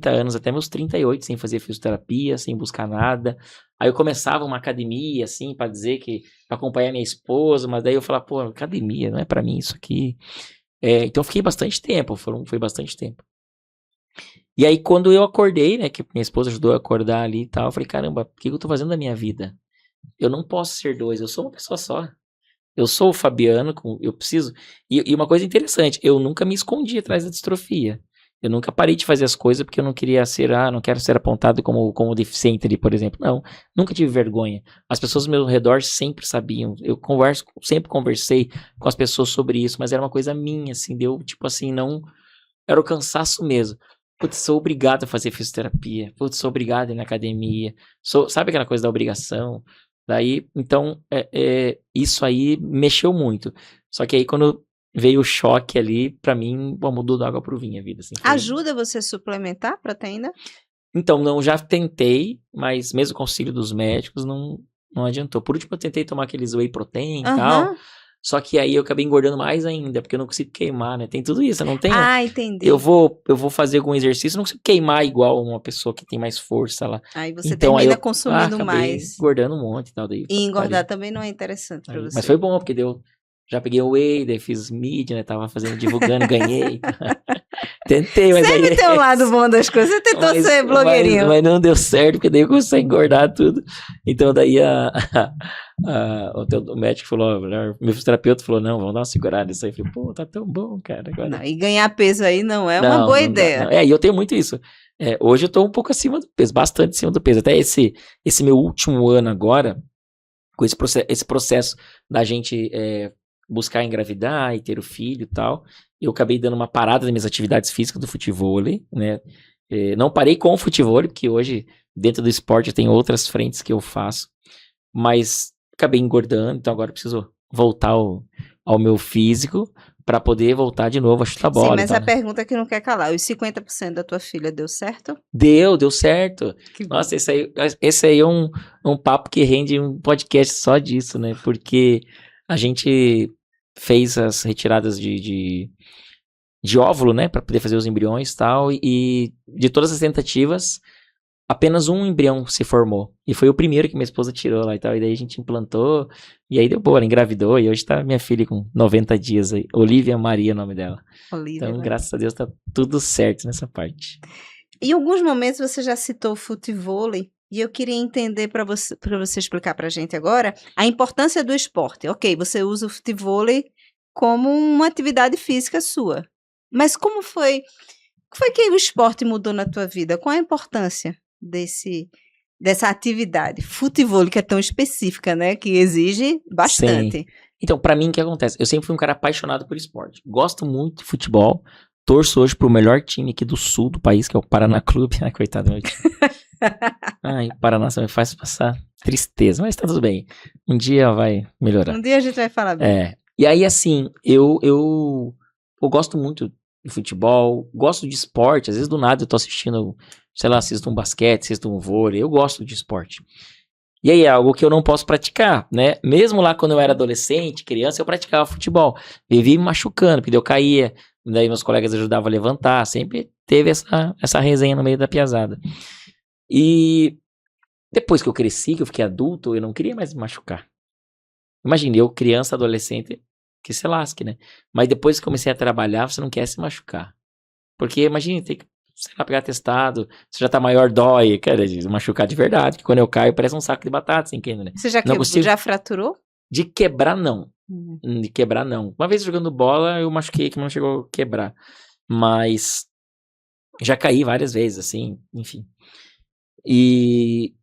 anos até meus 38 sem fazer fisioterapia, sem buscar nada. Aí eu começava uma academia, assim, pra dizer que... pra acompanhar minha esposa, mas daí eu falava, pô, academia, não é pra mim isso aqui. Então eu fiquei bastante tempo, foi bastante tempo. E aí quando eu acordei, né, que minha esposa ajudou a acordar ali e tal, eu falei, caramba, o que eu tô fazendo da minha vida? Eu não posso ser 2, eu sou uma pessoa só. Eu sou o Fabiano, eu preciso... E uma coisa interessante, eu nunca me escondi atrás da distrofia. Eu nunca parei de fazer as coisas porque eu não queria não quero ser apontado como deficiente ali, por exemplo. Não, nunca tive vergonha. As pessoas ao meu redor sempre sabiam. Eu sempre conversei com as pessoas sobre isso, mas era uma coisa minha, assim, deu, tipo assim, não... Era o cansaço mesmo. Putz, sou obrigado a fazer fisioterapia. Putz, sou obrigado a ir na academia. Sabe aquela coisa da obrigação? Daí, então, isso aí mexeu muito. Só que aí, quando veio o choque ali, pra mim, mudou da água pro vinho a vida. Assim, Ajuda você a suplementar a proteína? Então, não, já tentei, mas mesmo com o auxílio dos médicos, não adiantou. Por último, eu tentei tomar aqueles whey protein e tal. Só que aí eu acabei engordando mais ainda, porque eu não consigo queimar, né? Tem tudo isso, eu não tenho... entendi. Eu vou fazer algum exercício, eu não consigo queimar igual uma pessoa que tem mais força lá. Aí você termina consumindo mais. engordando um monte e tal. Daí, E engordar também não é interessante pra você. Mas foi bom, porque deu Já peguei o Whey, daí fiz mídia, né? Tava divulgando, ganhei. Tentei, mas Sempre aí... tem um lado bom das coisas. Você tentou ser blogueirinho. Mas não deu certo, porque daí eu comecei a engordar tudo. Então daí o médico falou, meu fisioterapeuta falou, não, vamos dar uma segurada nisso aí. Eu falei, pô, tá tão bom, cara. Agora... Não, e ganhar peso aí não é uma boa ideia. E eu tenho muito isso. Hoje eu tô um pouco acima do peso, bastante acima do peso. Até esse meu último ano agora, com esse processo da gente buscar engravidar e ter o filho e tal, eu acabei dando uma parada nas minhas atividades físicas do futevôlei, né? Não parei com o futevôlei, porque hoje, dentro do esporte, tem outras frentes que eu faço, mas acabei engordando, então agora eu preciso voltar ao meu físico para poder voltar de novo a chutar bola. Sim, mas a pergunta que não quer calar, os 50% da tua filha deu certo? Deu certo. Nossa, esse aí é um papo que rende um podcast só disso, né? Porque a gente fez as retiradas de óvulo, né? Pra poder fazer os embriões e tal. E de todas as tentativas, apenas um embrião se formou. E foi o primeiro que minha esposa tirou lá e tal. E daí a gente implantou. E aí deu boa, ela engravidou. E hoje tá minha filha com 90 dias aí. Olivia Maria é o nome dela. Olivia, então, graças a Deus, tá tudo certo nessa parte. Em alguns momentos você já citou o futevôlei. E eu queria entender para você explicar pra gente agora a importância do esporte. Ok, você usa o futevôlei como uma atividade física sua. Mas como foi que o esporte mudou na tua vida? Qual a importância dessa atividade? Futevôlei, que é tão específica, né? Que exige bastante. Sim. Então, pra mim, o que acontece? Eu sempre fui um cara apaixonado por esporte. Gosto muito de futebol. Torço hoje pro melhor time aqui do sul do país, que é o Paraná Clube. Ai, coitado do meu time. Ai, o Paraná só me faz passar tristeza, mas tá tudo bem. Um dia vai melhorar. Um dia a gente vai falar bem. E aí, assim, eu gosto muito de futebol, gosto de esporte. Às vezes, do nada, eu tô assistindo, sei lá, assisto um basquete, assisto um vôlei. Eu gosto de esporte. E aí, é algo que eu não posso praticar, né? Mesmo lá quando eu era adolescente, criança, eu praticava futebol. Vivia me machucando, porque eu caía. Daí meus colegas ajudavam a levantar. Sempre teve essa resenha no meio da piazada. E depois que eu cresci, que eu fiquei adulto, eu não queria mais me machucar. Imagina, eu criança, adolescente, que se lasque, né? Mas depois que comecei a trabalhar, você não quer se machucar. Porque imagina, tem que, sei lá, pegar atestado, você já tá maior, dói, cara, machucar de verdade, que quando eu caio parece um saco de batata, sem querer, né? Você já fraturou? De quebrar, não. De quebrar, não. Uma vez jogando bola, eu machuquei, que não chegou a quebrar. Mas já caí várias vezes, assim, enfim. E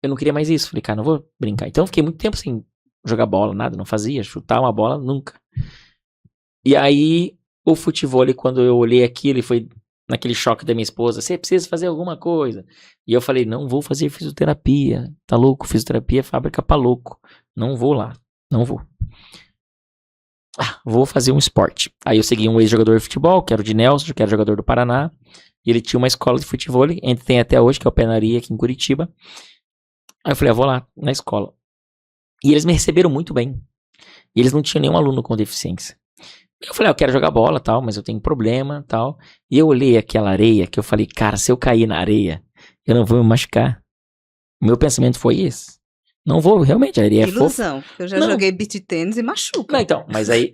eu não queria mais isso. Falei, cara, não vou brincar. Então eu fiquei muito tempo sem jogar bola, nada, não fazia. Chutar uma bola, nunca. E aí, o futevôlei, quando eu olhei aquilo, ele foi naquele choque da minha esposa. Você precisa fazer alguma coisa. E eu falei, não vou fazer fisioterapia. Tá louco? Fisioterapia é fábrica pra louco. Não vou lá. Não vou. Vou fazer um esporte. Aí eu segui um ex-jogador de futebol, que era o de Nelson, que era jogador do Paraná. E ele tinha uma escola de futevôlei, tem até hoje, que é o Penaria, aqui em Curitiba. Aí eu falei, vou lá, na escola. E eles me receberam muito bem. E eles não tinham nenhum aluno com deficiência. Eu falei, eu quero jogar bola, tal, mas eu tenho problema, tal. E eu olhei aquela areia, que eu falei, cara, se eu cair na areia, eu não vou me machucar. O meu pensamento foi esse. Não vou, realmente, a areia é fofa. Ilusão, porque eu já joguei beach tênis e machuca. Não, então, mas aí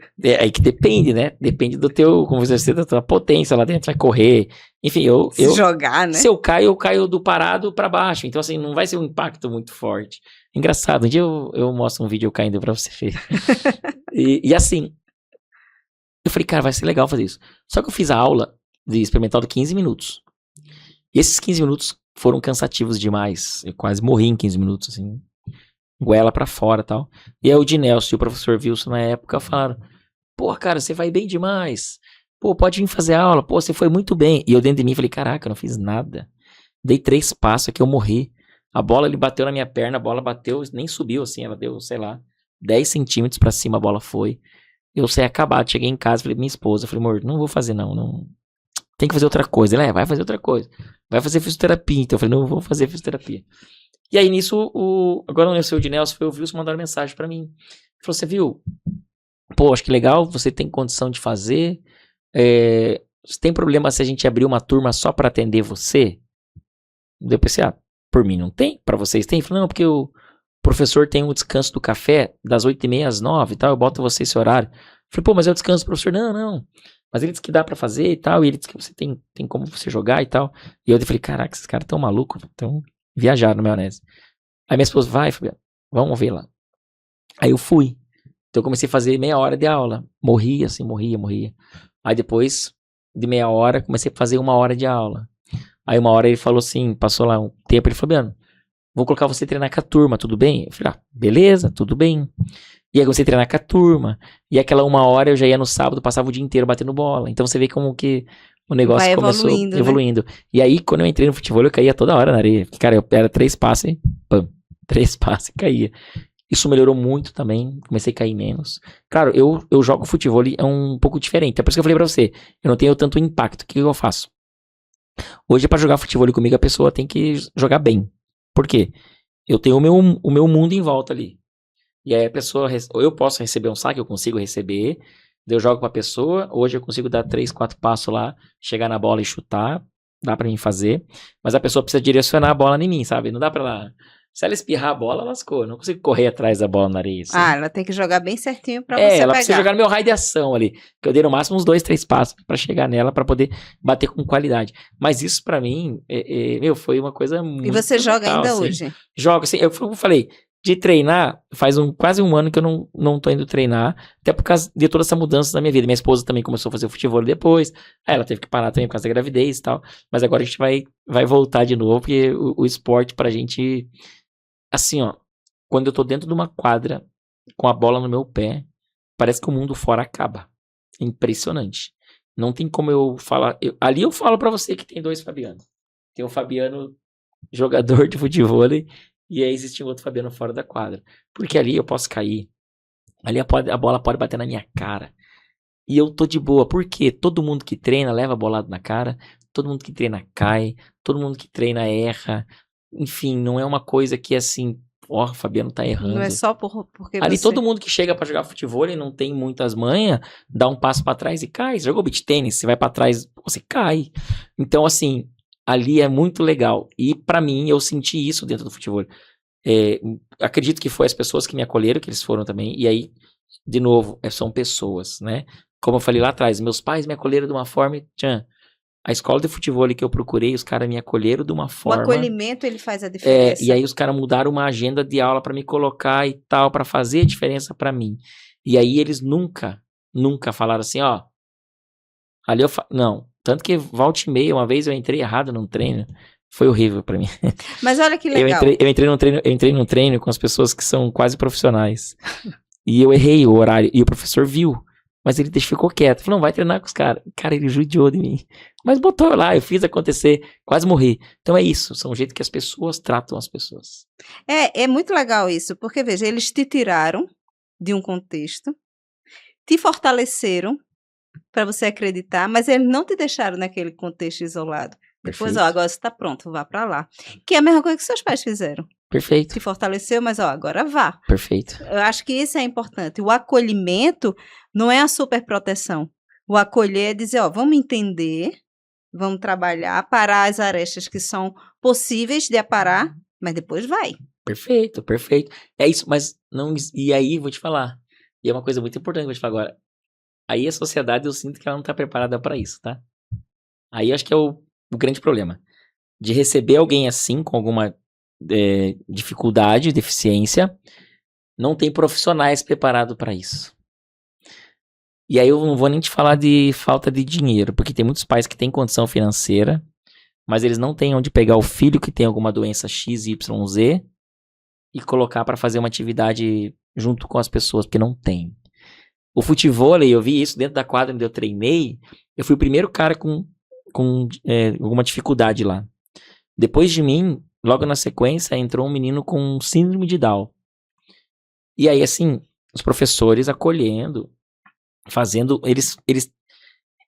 que depende, né? Depende do teu, como você disse, da tua potência lá dentro, vai correr. Enfim, Se jogar, né? Se eu caio do parado pra baixo. Então, assim, não vai ser um impacto muito forte. Engraçado, um dia eu mostro um vídeo eu caindo pra você ver. e assim, eu falei, cara, vai ser legal fazer isso. Só que eu fiz a aula de experimental de 15 minutos. E esses 15 minutos foram cansativos demais. Eu quase morri em 15 minutos, assim. Goela pra fora e tal. E aí o Dinelson e o professor Wilson na época falaram, pô, cara, você vai bem demais. Pô, pode vir fazer aula. Pô, você foi muito bem. E eu dentro de mim falei, caraca, eu não fiz nada. Dei 3 passos aqui, eu morri. A bola, ele bateu na minha perna, a bola bateu, nem subiu assim, ela deu, sei lá, 10 centímetros pra cima a bola foi. Eu saí acabado, cheguei em casa, falei pra minha esposa, falei, amor, não vou fazer não. Tem que fazer outra coisa. Ela, vai fazer outra coisa. Vai fazer fisioterapia. Então eu falei, não vou fazer fisioterapia. E aí nisso, agora o seu de Nelson foi o Wilson mandar mensagem pra mim. Ele falou, você viu? Pô, acho que legal, você tem condição de fazer. Você tem problema se a gente abrir uma turma só pra atender você? Eu pensei, por mim não tem, pra vocês tem? Ele falou, não, porque o professor tem um descanso do café das 8h30 às 9 e tal, eu boto você esse horário. Falei, pô, mas eu descanso, professor. Não. Mas ele disse que dá pra fazer e tal, e ele disse que você tem como você jogar e tal. E eu falei, caraca, esses caras tão malucos, tão viajados na maionese. Aí minha esposa, vai, Fabiano, vamos ver lá. Aí eu fui. Então eu comecei a fazer meia hora de aula. Morria. Aí depois de meia hora, comecei a fazer 1 hora de aula. Aí 1 hora ele falou assim, passou lá um tempo, ele falou, Fabiano, vou colocar você treinar com a turma, tudo bem? Eu falei, beleza, tudo bem. E aí comecei a treinar com a turma. E aquela 1 hora eu já ia no sábado, passava o dia inteiro batendo bola. Então você vê como que o negócio começou evoluindo. Né? E aí quando eu entrei no futebol, eu caía toda hora na areia. Porque, cara, eu era 3 passos e pam, 3 passos e caía. Isso melhorou muito também, comecei a cair menos. Claro, eu jogo futebol é um pouco diferente. É por isso que eu falei pra você, eu não tenho tanto impacto. O que eu faço? Hoje, pra jogar futebol comigo, a pessoa tem que jogar bem. Por quê? Eu tenho o meu mundo em volta ali. E aí a pessoa, ou eu posso receber um saque, eu consigo receber, daí eu jogo pra pessoa, hoje eu consigo dar 3, 4 passos lá, chegar na bola e chutar, dá pra mim fazer, mas a pessoa precisa direcionar a bola em mim, sabe? Não dá pra ela... Se ela espirrar a bola, lascou. Eu não consigo correr atrás da bola na areia. Assim. Ela tem que jogar bem certinho pra você pegar. Ela precisa jogar no meu raio de ação ali. Que eu dei no máximo uns 2, 3 passos pra chegar nela, pra poder bater com qualidade. Mas isso pra mim, foi uma coisa muito... E você joga ainda assim. hoje? Jogo, assim. Eu falei, de treinar, faz quase 1 ano que eu não tô indo treinar. Até por causa de toda essa mudança na minha vida. Minha esposa também começou a fazer futebol depois. Aí ela teve que parar também por causa da gravidez e tal. Mas agora a gente vai voltar de novo, porque o esporte pra gente... Assim, ó, quando eu tô dentro de uma quadra com a bola no meu pé, parece que o mundo fora acaba. É impressionante. Não tem como eu falar. Ali eu falo pra você que tem 2 Fabianos. Tem o Fabiano jogador de futebol e aí existe um outro Fabiano fora da quadra. Porque ali eu posso cair. Ali a bola pode bater na minha cara. E eu tô de boa. Por quê? Todo mundo que treina leva bolado na cara. Todo mundo que treina cai. Todo mundo que treina erra. Enfim, não é uma coisa que assim, o Fabiano tá errando. Não é só porque ali você... todo mundo que chega pra jogar futebol e não tem muitas manhas, dá um passo pra trás e cai. Você jogou beach tênis, você vai pra trás, você cai. Então assim, ali é muito legal. E pra mim, eu senti isso dentro do futebol. Acredito que foi as pessoas que me acolheram, que eles foram também. E aí, de novo, são pessoas, né? Como eu falei lá atrás, meus pais me acolheram de uma forma... A escola de futebol que eu procurei, os caras me acolheram de uma forma... O acolhimento, ele faz a diferença. E aí os caras mudaram uma agenda de aula pra me colocar e tal, pra fazer a diferença pra mim. E aí eles nunca falaram assim, ó... Ali eu... Não. Tanto que volta e meia, uma vez eu entrei errado num treino. Foi horrível pra mim. Mas olha que legal. Eu entrei num treino com as pessoas que são quase profissionais. E eu errei o horário. E o professor viu. Mas ele ficou quieto. Falou, não, vai treinar com os caras. Cara, ele judiou de mim. Mas botou lá, eu fiz acontecer. Quase morri. Então é isso. São o jeito que as pessoas tratam as pessoas. É muito legal isso. Porque, veja, eles te tiraram de um contexto, te fortaleceram para você acreditar, mas eles não te deixaram naquele contexto isolado. Depois, Perfeito. agora você está pronto, vá para lá. Que é a mesma coisa que seus pais fizeram. Perfeito. Te fortaleceu, mas agora vá. Perfeito. Eu acho que isso é importante. O acolhimento não é a superproteção. O acolher é dizer, vamos entender, vamos trabalhar, parar as arestas que são possíveis de aparar, mas depois vai. Perfeito. É isso, mas não... E aí, vou te falar. E é uma coisa muito importante que eu vou te falar agora. Aí a sociedade, eu sinto que ela não está preparada para isso, tá? Aí acho que é o grande problema. De receber alguém assim, com alguma dificuldade, deficiência, não tem profissionais preparados para isso. E aí eu não vou nem te falar de falta de dinheiro, porque tem muitos pais que têm condição financeira, mas eles não têm onde pegar o filho que tem alguma doença XYZ e colocar para fazer uma atividade junto com as pessoas, porque não tem. O futebol, eu vi isso dentro da quadra onde eu treinei, eu fui o primeiro cara com alguma dificuldade lá. Depois de mim, logo na sequência, entrou um menino com síndrome de Down. E aí, assim, os professores acolhendo, fazendo, eles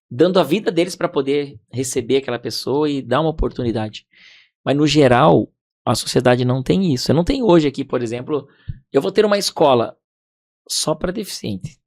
dando a vida deles para poder receber aquela pessoa e dar uma oportunidade. Mas, no geral, a sociedade não tem isso. Eu não tenho hoje aqui, por exemplo, eu vou ter uma escola só para deficiente.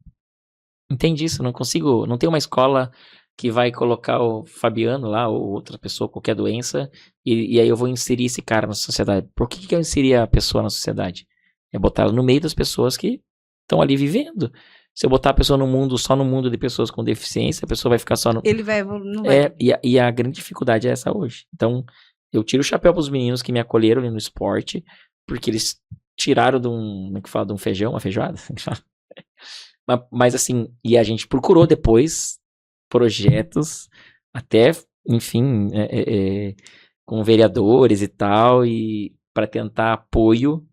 Entende isso? Não tenho uma escola que vai colocar o Fabiano lá, ou outra pessoa, qualquer doença, e aí eu vou inserir esse cara na sociedade. Por que eu inseri a pessoa na sociedade? É botar ela no meio das pessoas que estão ali vivendo. Se eu botar a pessoa no mundo, só no mundo de pessoas com deficiência, a pessoa vai ficar só no... Ele vai evoluir, não vai. E a grande dificuldade é essa hoje. Então, eu tiro o chapéu pros meninos que me acolheram ali no esporte, porque eles tiraram de um, como é que fala, de um feijão, uma feijoada? Mas assim, e a gente procurou depois projetos, até, enfim, com vereadores e tal, e para tentar apoio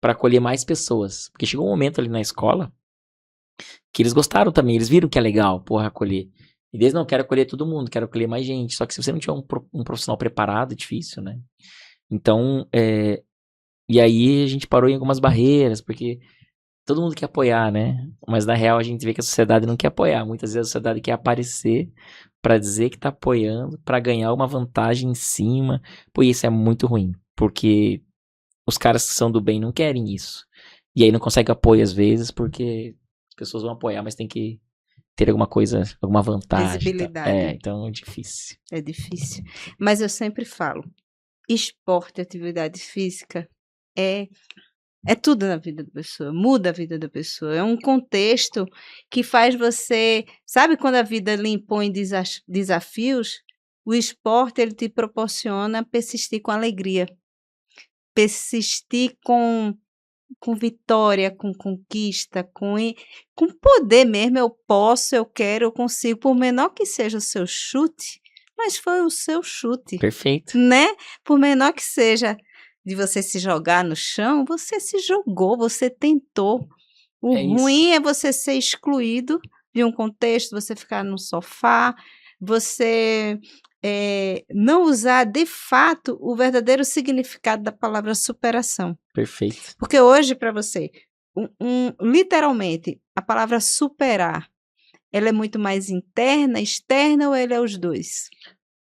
para acolher mais pessoas. Porque chegou um momento ali na escola que eles gostaram também, eles viram que é legal, porra, acolher. E eles não querem acolher todo mundo, querem acolher mais gente. Só que se você não tiver um profissional preparado, é difícil, né? Então, e aí a gente parou em algumas barreiras, porque todo mundo quer apoiar, né? Mas na real a gente vê que a sociedade não quer apoiar. Muitas vezes a sociedade quer aparecer para dizer que tá apoiando, para ganhar uma vantagem em cima. Pô, isso é muito ruim, porque os caras que são do bem não querem isso. E aí não consegue apoio às vezes, porque as pessoas vão apoiar, mas tem que ter alguma coisa, alguma vantagem. Tá? Visibilidade. Então é difícil. É difícil. Mas eu sempre falo, esporte, atividade física é tudo na vida da pessoa, muda a vida da pessoa. É um contexto que faz você... Sabe quando a vida lhe impõe desafios? O esporte, ele te proporciona persistir com alegria. Persistir com vitória, com conquista, com poder mesmo. Eu posso, eu quero, eu consigo. Por menor que seja o seu chute, mas foi o seu chute. Perfeito. Né? Por menor que seja de você se jogar no chão, você se jogou, você tentou. O ruim é você ser excluído de um contexto, você ficar no sofá, você não usar de fato o verdadeiro significado da palavra superação. Perfeito. Porque hoje, para você, literalmente, a palavra superar, ela é muito mais interna, externa, ou ela é os dois?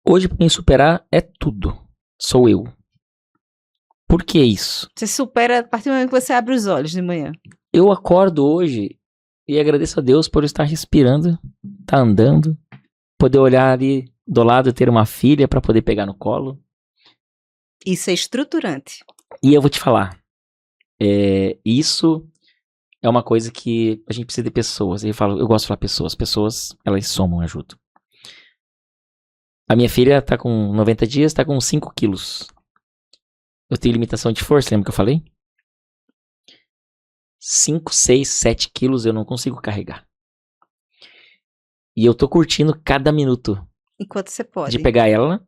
Hoje, para mim, superar é tudo. Sou eu. Por que isso? Você supera a partir do momento que você abre os olhos de manhã. Eu acordo hoje e agradeço a Deus por estar respirando, estar andando, poder olhar ali do lado e ter uma filha para poder pegar no colo. Isso é estruturante. E eu vou te falar, isso é uma coisa que a gente precisa de pessoas. Eu gosto de falar pessoas. Pessoas, elas somam, ajudam. A minha filha tá com 90 dias, tá com 5 quilos. Eu tenho limitação de força, lembra que eu falei? 5, 6, 7 quilos eu não consigo carregar. E eu tô curtindo cada minuto. Enquanto você pode. De pegar ela.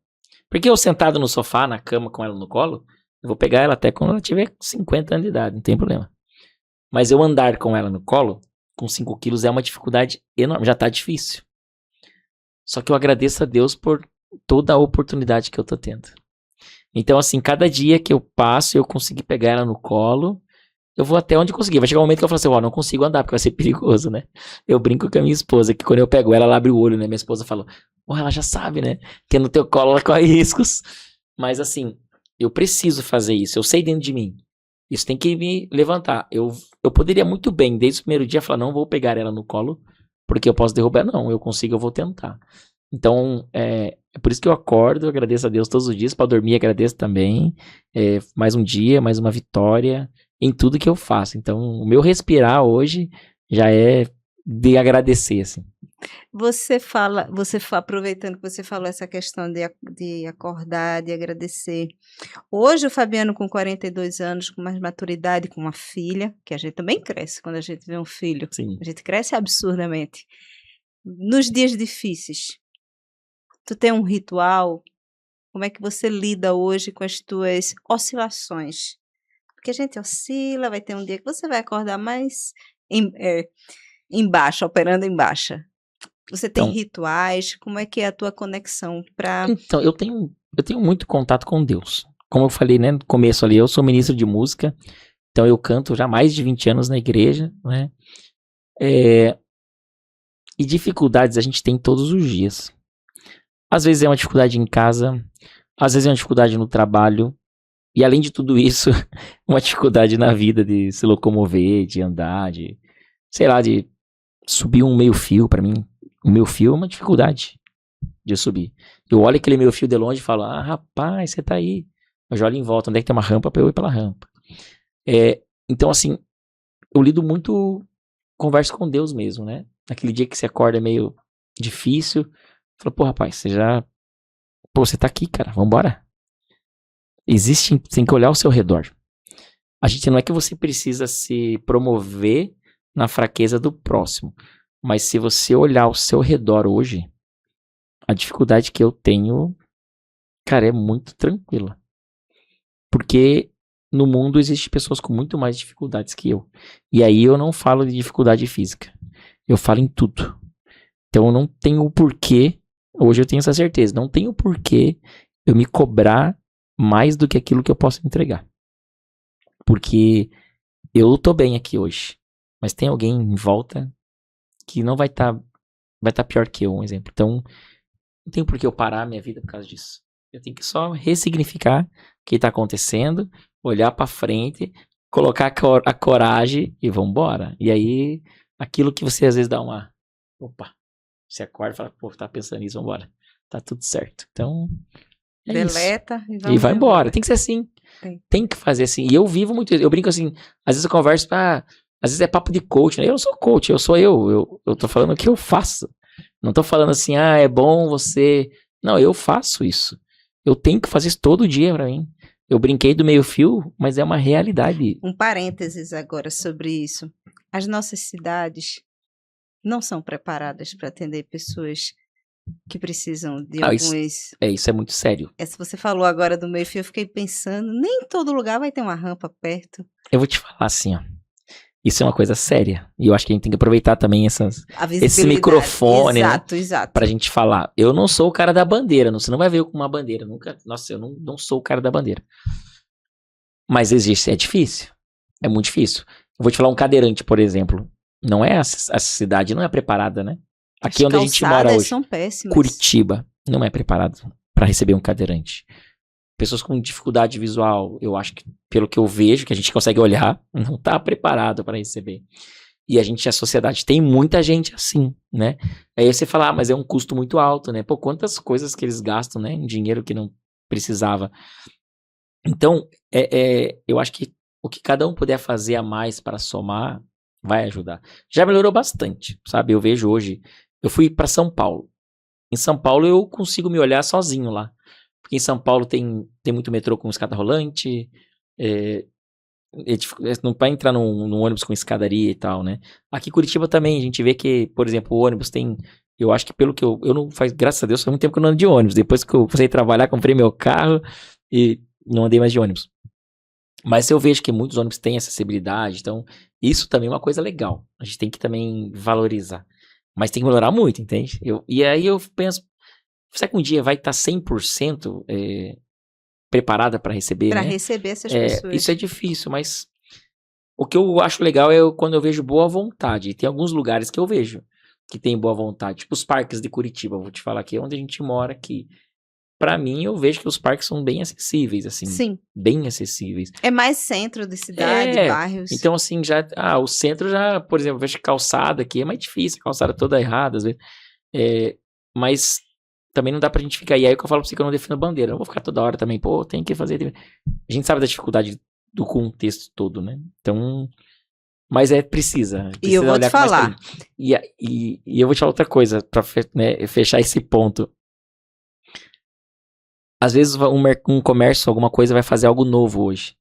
Porque eu sentado no sofá, na cama, com ela no colo, eu vou pegar ela até quando ela tiver 50 anos de idade, não tem problema. Mas eu andar com ela no colo, com 5 quilos, é uma dificuldade enorme. Já tá difícil. Só que eu agradeço a Deus por toda a oportunidade que eu tô tendo. Então, assim, cada dia que eu passo, eu consegui pegar ela no colo, eu vou até onde conseguir. Vai chegar um momento que eu falo assim, não consigo andar, porque vai ser perigoso, né? Eu brinco com a minha esposa, que quando eu pego ela, ela abre o olho, né? Minha esposa fala, ela já sabe, né? Que no teu colo ela corre riscos. Mas, assim, eu preciso fazer isso. Eu sei dentro de mim. Isso tem que me levantar. Eu poderia muito bem, desde o primeiro dia, falar, não vou pegar ela no colo, porque eu posso derrubar. Não, eu consigo, eu vou tentar. Então, é por isso que eu acordo, eu agradeço a Deus todos os dias. Para dormir, agradeço também. Mais um dia, mais uma vitória em tudo que eu faço. Então, o meu respirar hoje já é de agradecer, assim. Aproveitando que você falou essa questão de acordar, de agradecer. Hoje o Fabiano, com 42 anos, com mais maturidade, com uma filha, que a gente também cresce quando a gente vê um filho. Sim. A gente cresce absurdamente. Nos dias difíceis, tu tem um ritual? Como é que você lida hoje com as tuas oscilações? Porque a gente oscila, vai ter um dia que você vai acordar mais em baixa, operando em baixa. Você tem rituais? Como é que é a tua conexão para... Então, eu tenho muito contato com Deus. Como eu falei, né, no começo ali, eu sou ministro de música, então eu canto já há mais de 20 anos na igreja, né? E dificuldades a gente tem todos os dias. Às vezes é uma dificuldade em casa, às vezes é uma dificuldade no trabalho, e além de tudo isso, uma dificuldade na vida de se locomover, de andar, de, sei lá, de subir um meio fio pra mim. O meio fio é uma dificuldade de subir. Eu olho aquele meio fio de longe e falo, rapaz, você tá aí. Eu já olho em volta, onde é que tem uma rampa pra eu ir pela rampa. Então, assim, eu lido muito, converso com Deus mesmo, né? Naquele dia que você acorda meio difícil, fala, pô, rapaz, você tá aqui, cara, vambora. Tem que olhar ao seu redor. A gente não é que você precisa se promover na fraqueza do próximo, mas se você olhar ao seu redor hoje, a dificuldade que eu tenho, cara, é muito tranquila. Porque no mundo existem pessoas com muito mais dificuldades que eu. E aí eu não falo de dificuldade física. Eu falo em tudo. Então eu não tenho porquê, hoje eu tenho essa certeza, não tenho porquê eu me cobrar mais do que aquilo que eu posso entregar. Porque eu tô bem aqui hoje, mas tem alguém em volta que não vai tá pior que eu, um exemplo. Então, não tem por que eu parar a minha vida por causa disso. Eu tenho que só ressignificar o que tá acontecendo, olhar pra frente, colocar a coragem e vambora. E aí, aquilo que você às vezes dá uma... Opa, você acorda e fala, pô, tá pensando nisso, vambora. Tá tudo certo. Então, é Deleta isso. E vai embora. Tem que ser assim. Tem que fazer assim. E eu vivo muito isso. Eu brinco assim, às vezes eu converso, às vezes é papo de coach, né? Eu não sou coach, eu sou eu. Eu tô falando o que eu faço. Não tô falando assim, é bom você... Não, eu faço isso. Eu tenho que fazer isso todo dia pra mim. Eu brinquei do meio fio, mas é uma realidade. Um parênteses agora sobre isso. As nossas cidades não são preparadas para atender pessoas que precisam de alguns... Isso é muito sério. Se você falou agora do meio fio, eu fiquei pensando, nem em todo lugar vai ter uma rampa perto. Eu vou te falar assim, ó. Isso é uma coisa séria. E eu acho que a gente tem que aproveitar também esse microfone, exato, né? Exato. Pra gente falar. Eu não sou o cara da bandeira. Você não vai ver eu com uma bandeira. Nunca. Nossa, eu não sou o cara da bandeira. Mas existe. É difícil. É muito difícil. Eu vou te falar um cadeirante, por exemplo. Não é a cidade não é preparada, né? Aqui onde a gente mora hoje. São péssimas. Curitiba não é preparado pra receber um cadeirante. Pessoas com dificuldade visual, eu acho que, pelo que eu vejo, que a gente consegue olhar, não tá preparado para receber. E a sociedade, tem muita gente assim, né? Aí você fala, mas é um custo muito alto, né? Pô, quantas coisas que eles gastam, né? Em dinheiro que não precisava. Então, eu acho que o que cada um puder fazer a mais para somar, vai ajudar. Já melhorou bastante, sabe? Eu vejo hoje, eu fui para São Paulo. Em São Paulo eu consigo me olhar sozinho lá. Porque em São Paulo tem muito metrô com escada rolante, não vai entrar num ônibus com escadaria e tal, né? Aqui em Curitiba também, a gente vê que, por exemplo, o ônibus tem, eu acho que pelo que eu não faz, graças a Deus, faz muito tempo que eu não ando de ônibus. Depois que eu comecei a trabalhar, comprei meu carro e não andei mais de ônibus. Mas eu vejo que muitos ônibus têm acessibilidade, então isso também é uma coisa legal. A gente tem que também valorizar. Mas tem que melhorar muito, entende? E aí eu penso, será que um dia vai estar 100% preparada para receber, Para né? receber essas pessoas. Isso é difícil, mas o que eu acho legal é quando eu vejo boa vontade. E tem alguns lugares que eu vejo que tem boa vontade. Tipo os parques de Curitiba, vou te falar aqui, onde a gente mora aqui. Para mim, eu vejo que os parques são bem acessíveis, assim. Sim. Bem acessíveis. É mais centro de cidade, bairros. Então, assim, o centro já, por exemplo, eu vejo calçada aqui, é mais difícil, a calçada toda errada, às vezes. Mas também não dá pra gente ficar. E aí que eu falo pra você que eu não defino bandeira. Eu não vou ficar toda hora também, tem que fazer. A gente sabe da dificuldade do contexto todo, né? Então. Mas precisa e eu vou olhar te falar. E eu vou te falar outra coisa, pra fechar esse ponto. Às vezes um comércio, alguma coisa, vai fazer algo novo hoje.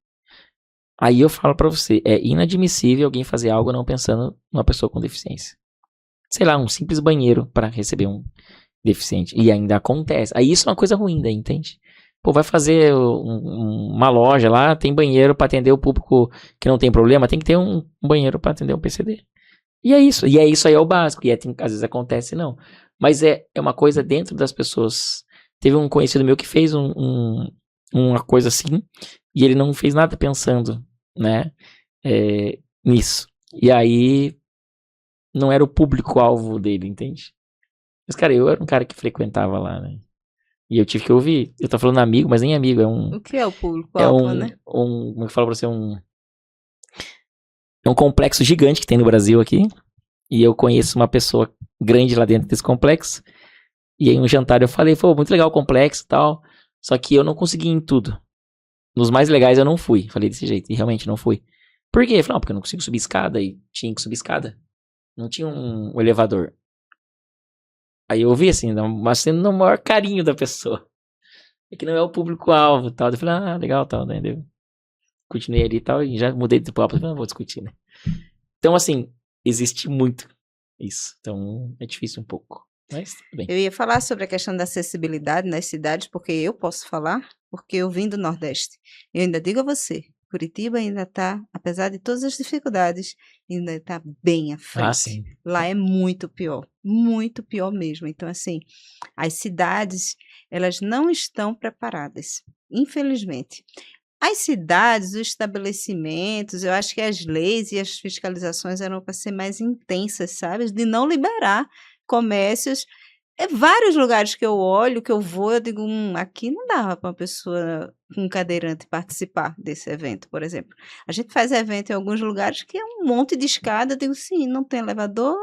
Aí eu falo pra você, é inadmissível alguém fazer algo não pensando numa pessoa com deficiência. Sei lá, um simples banheiro pra receber um deficiente. E ainda acontece. Aí isso é uma coisa ruim, daí, entende? Pô, vai fazer uma loja lá, tem banheiro pra atender o público que não tem problema, tem que ter um banheiro pra atender um PCD. E é isso. E isso aí é o básico. E às vezes acontece, não. Mas é uma coisa dentro das pessoas. Teve um conhecido meu que fez uma coisa assim, e ele não fez nada pensando, né, nisso. E aí, não era o público-alvo dele, entende? Mas, cara, eu era um cara que frequentava lá, né? E eu tive que ouvir. Eu tô falando amigo, mas nem amigo, O que é o público-alvo, né? Como eu falo pra você, é um complexo gigante que tem no Brasil aqui. E eu conheço uma pessoa grande lá dentro desse complexo. E aí, um jantar eu falei, muito legal o complexo e tal. Só que eu não consegui ir em tudo. Nos mais legais eu não fui. Falei desse jeito. E realmente não fui. Por quê? Eu falei, não, porque eu não consigo subir escada e tinha que subir escada. Não tinha um elevador. Aí eu ouvi assim, mas sendo no maior carinho da pessoa. É que não é o público-alvo e tal. Eu falei, legal, tal, né? Eu continuei ali e tal, e já mudei de papo. Não vou discutir, né? Então, assim, existe muito isso. Então, é difícil um pouco. Mas tudo bem. Eu ia falar sobre a questão da acessibilidade nas cidades, porque eu posso falar, porque eu vim do Nordeste. Eu ainda digo a você, Curitiba ainda está, apesar de todas as dificuldades, ainda está bem à frente. Sim. Lá é muito pior mesmo. Então, assim, as cidades, elas não estão preparadas, infelizmente. As cidades, os estabelecimentos, eu acho que as leis e as fiscalizações eram para ser mais intensas, sabe? De não liberar comércios. Vários lugares que eu olho, que eu vou, eu digo, aqui não dava para uma pessoa com cadeirante participar desse evento, por exemplo. A gente faz evento em alguns lugares que é um monte de escada, eu digo, sim, não tem elevador,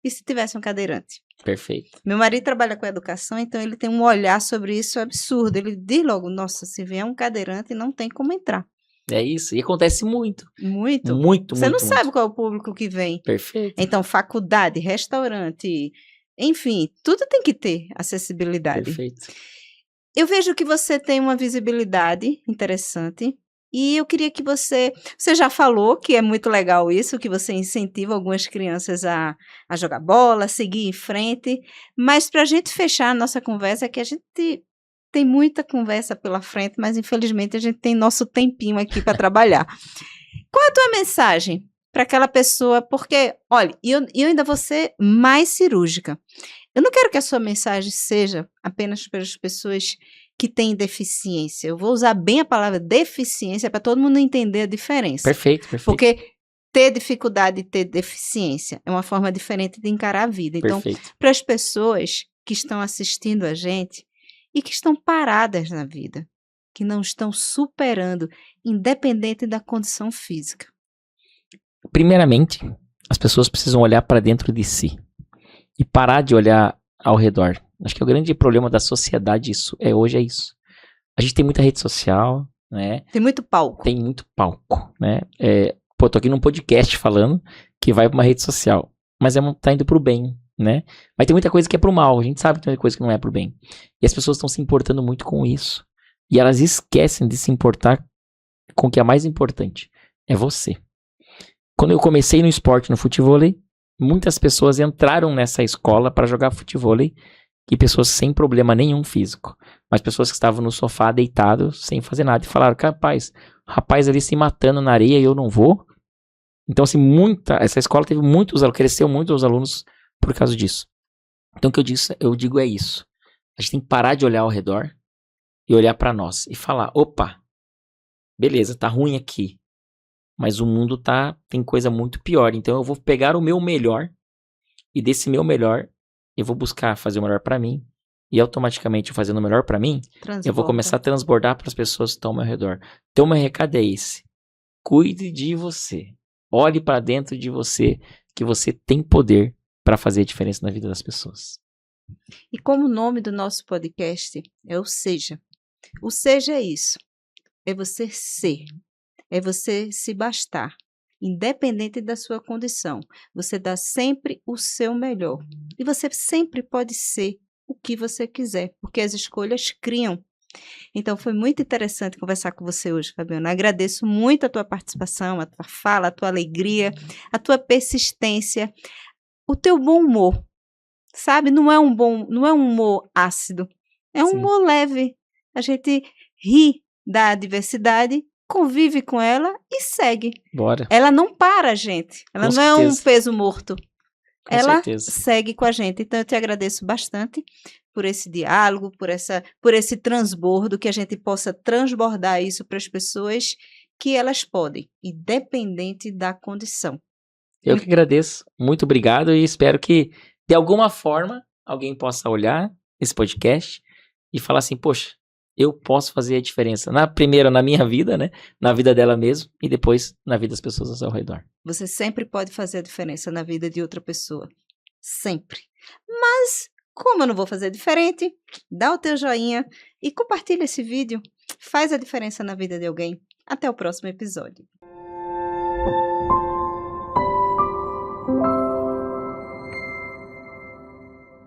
e se tivesse um cadeirante? Perfeito. Meu marido trabalha com educação, então ele tem um olhar sobre isso absurdo. Ele diz logo, nossa, se vier um cadeirante, não tem como entrar. É isso, e acontece muito. Muito. Muito, Você muito, não muito. sabe qual é o público que vem. Perfeito. Então, faculdade, restaurante, enfim, tudo tem que ter acessibilidade. Perfeito. Eu vejo que você tem uma visibilidade interessante. E eu queria que você já falou que é muito legal isso, que você incentiva algumas crianças a jogar bola, a seguir em frente, mas para a gente fechar a nossa conversa, que a gente tem muita conversa pela frente, mas infelizmente a gente tem nosso tempinho aqui para trabalhar. Qual é a tua mensagem para aquela pessoa? Porque, olha, eu ainda vou ser mais cirúrgica. Eu não quero que a sua mensagem seja apenas para as pessoas que têm deficiência. Eu vou usar bem a palavra deficiência para todo mundo entender a diferença. Perfeito. Porque ter dificuldade e ter deficiência é uma forma diferente de encarar a vida. Então, para as pessoas que estão assistindo a gente e que estão paradas na vida, que não estão superando, independente da condição física. Primeiramente, as pessoas precisam olhar para dentro de si e parar de olhar ao redor. Acho que o grande problema da sociedade hoje é isso. A gente tem muita rede social, né? Tem muito palco. Né? Tô aqui num podcast falando que vai para uma rede social, mas tá indo pro bem, né? Mas tem muita coisa que é pro mal, a gente sabe que tem muita coisa que não é pro bem. E as pessoas estão se importando muito com isso. E elas esquecem de se importar com o que é mais importante, é você. Quando eu comecei no esporte, no futevôlei, muitas pessoas entraram nessa escola para jogar futevôlei, e pessoas sem problema nenhum físico, mas pessoas que estavam no sofá deitados, sem fazer nada, e falaram, rapaz ali se matando na areia e eu não vou. Então, assim, essa escola teve cresceu muito os alunos por causa disso. Então, o que eu digo é isso. A gente tem que parar de olhar ao redor e olhar para nós e falar, opa, beleza, tá ruim aqui, mas o mundo tem coisa muito pior, então eu vou pegar o meu melhor, e desse meu melhor, eu vou buscar fazer o melhor para mim, e automaticamente fazendo o melhor para mim, eu vou começar a transbordar para as pessoas que estão ao meu redor. Então, meu recado é esse. Cuide de você. Olhe para dentro de você, que você tem poder para fazer a diferença na vida das pessoas. E como o nome do nosso podcast é o Seja. O Seja é isso. É você ser. É você se bastar. Independente da sua condição. Você dá sempre o seu melhor. E você sempre pode ser o que você quiser, porque as escolhas criam. Então, foi muito interessante conversar com você hoje, Fabiana. Agradeço muito a tua participação, a tua fala, a tua alegria, a tua persistência, o teu bom humor. Sabe? Não é um humor ácido, é um humor leve. A gente ri da adversidade, convive com ela e segue. Bora. Ela não para a gente. Ela não é um peso morto. Ela segue com a gente. Então, eu te agradeço bastante por esse diálogo, por esse transbordo, que a gente possa transbordar isso para as pessoas que elas podem, independente da condição. Eu que agradeço. Muito obrigado e espero que, de alguma forma, alguém possa olhar esse podcast e falar assim, poxa, eu posso fazer a diferença. Primeiro na minha vida, né? Na vida dela mesmo e depois na vida das pessoas ao redor. Você sempre pode fazer a diferença na vida de outra pessoa. Sempre. Mas, como eu não vou fazer diferente, dá o teu joinha e compartilha esse vídeo. Faz a diferença na vida de alguém. Até o próximo episódio.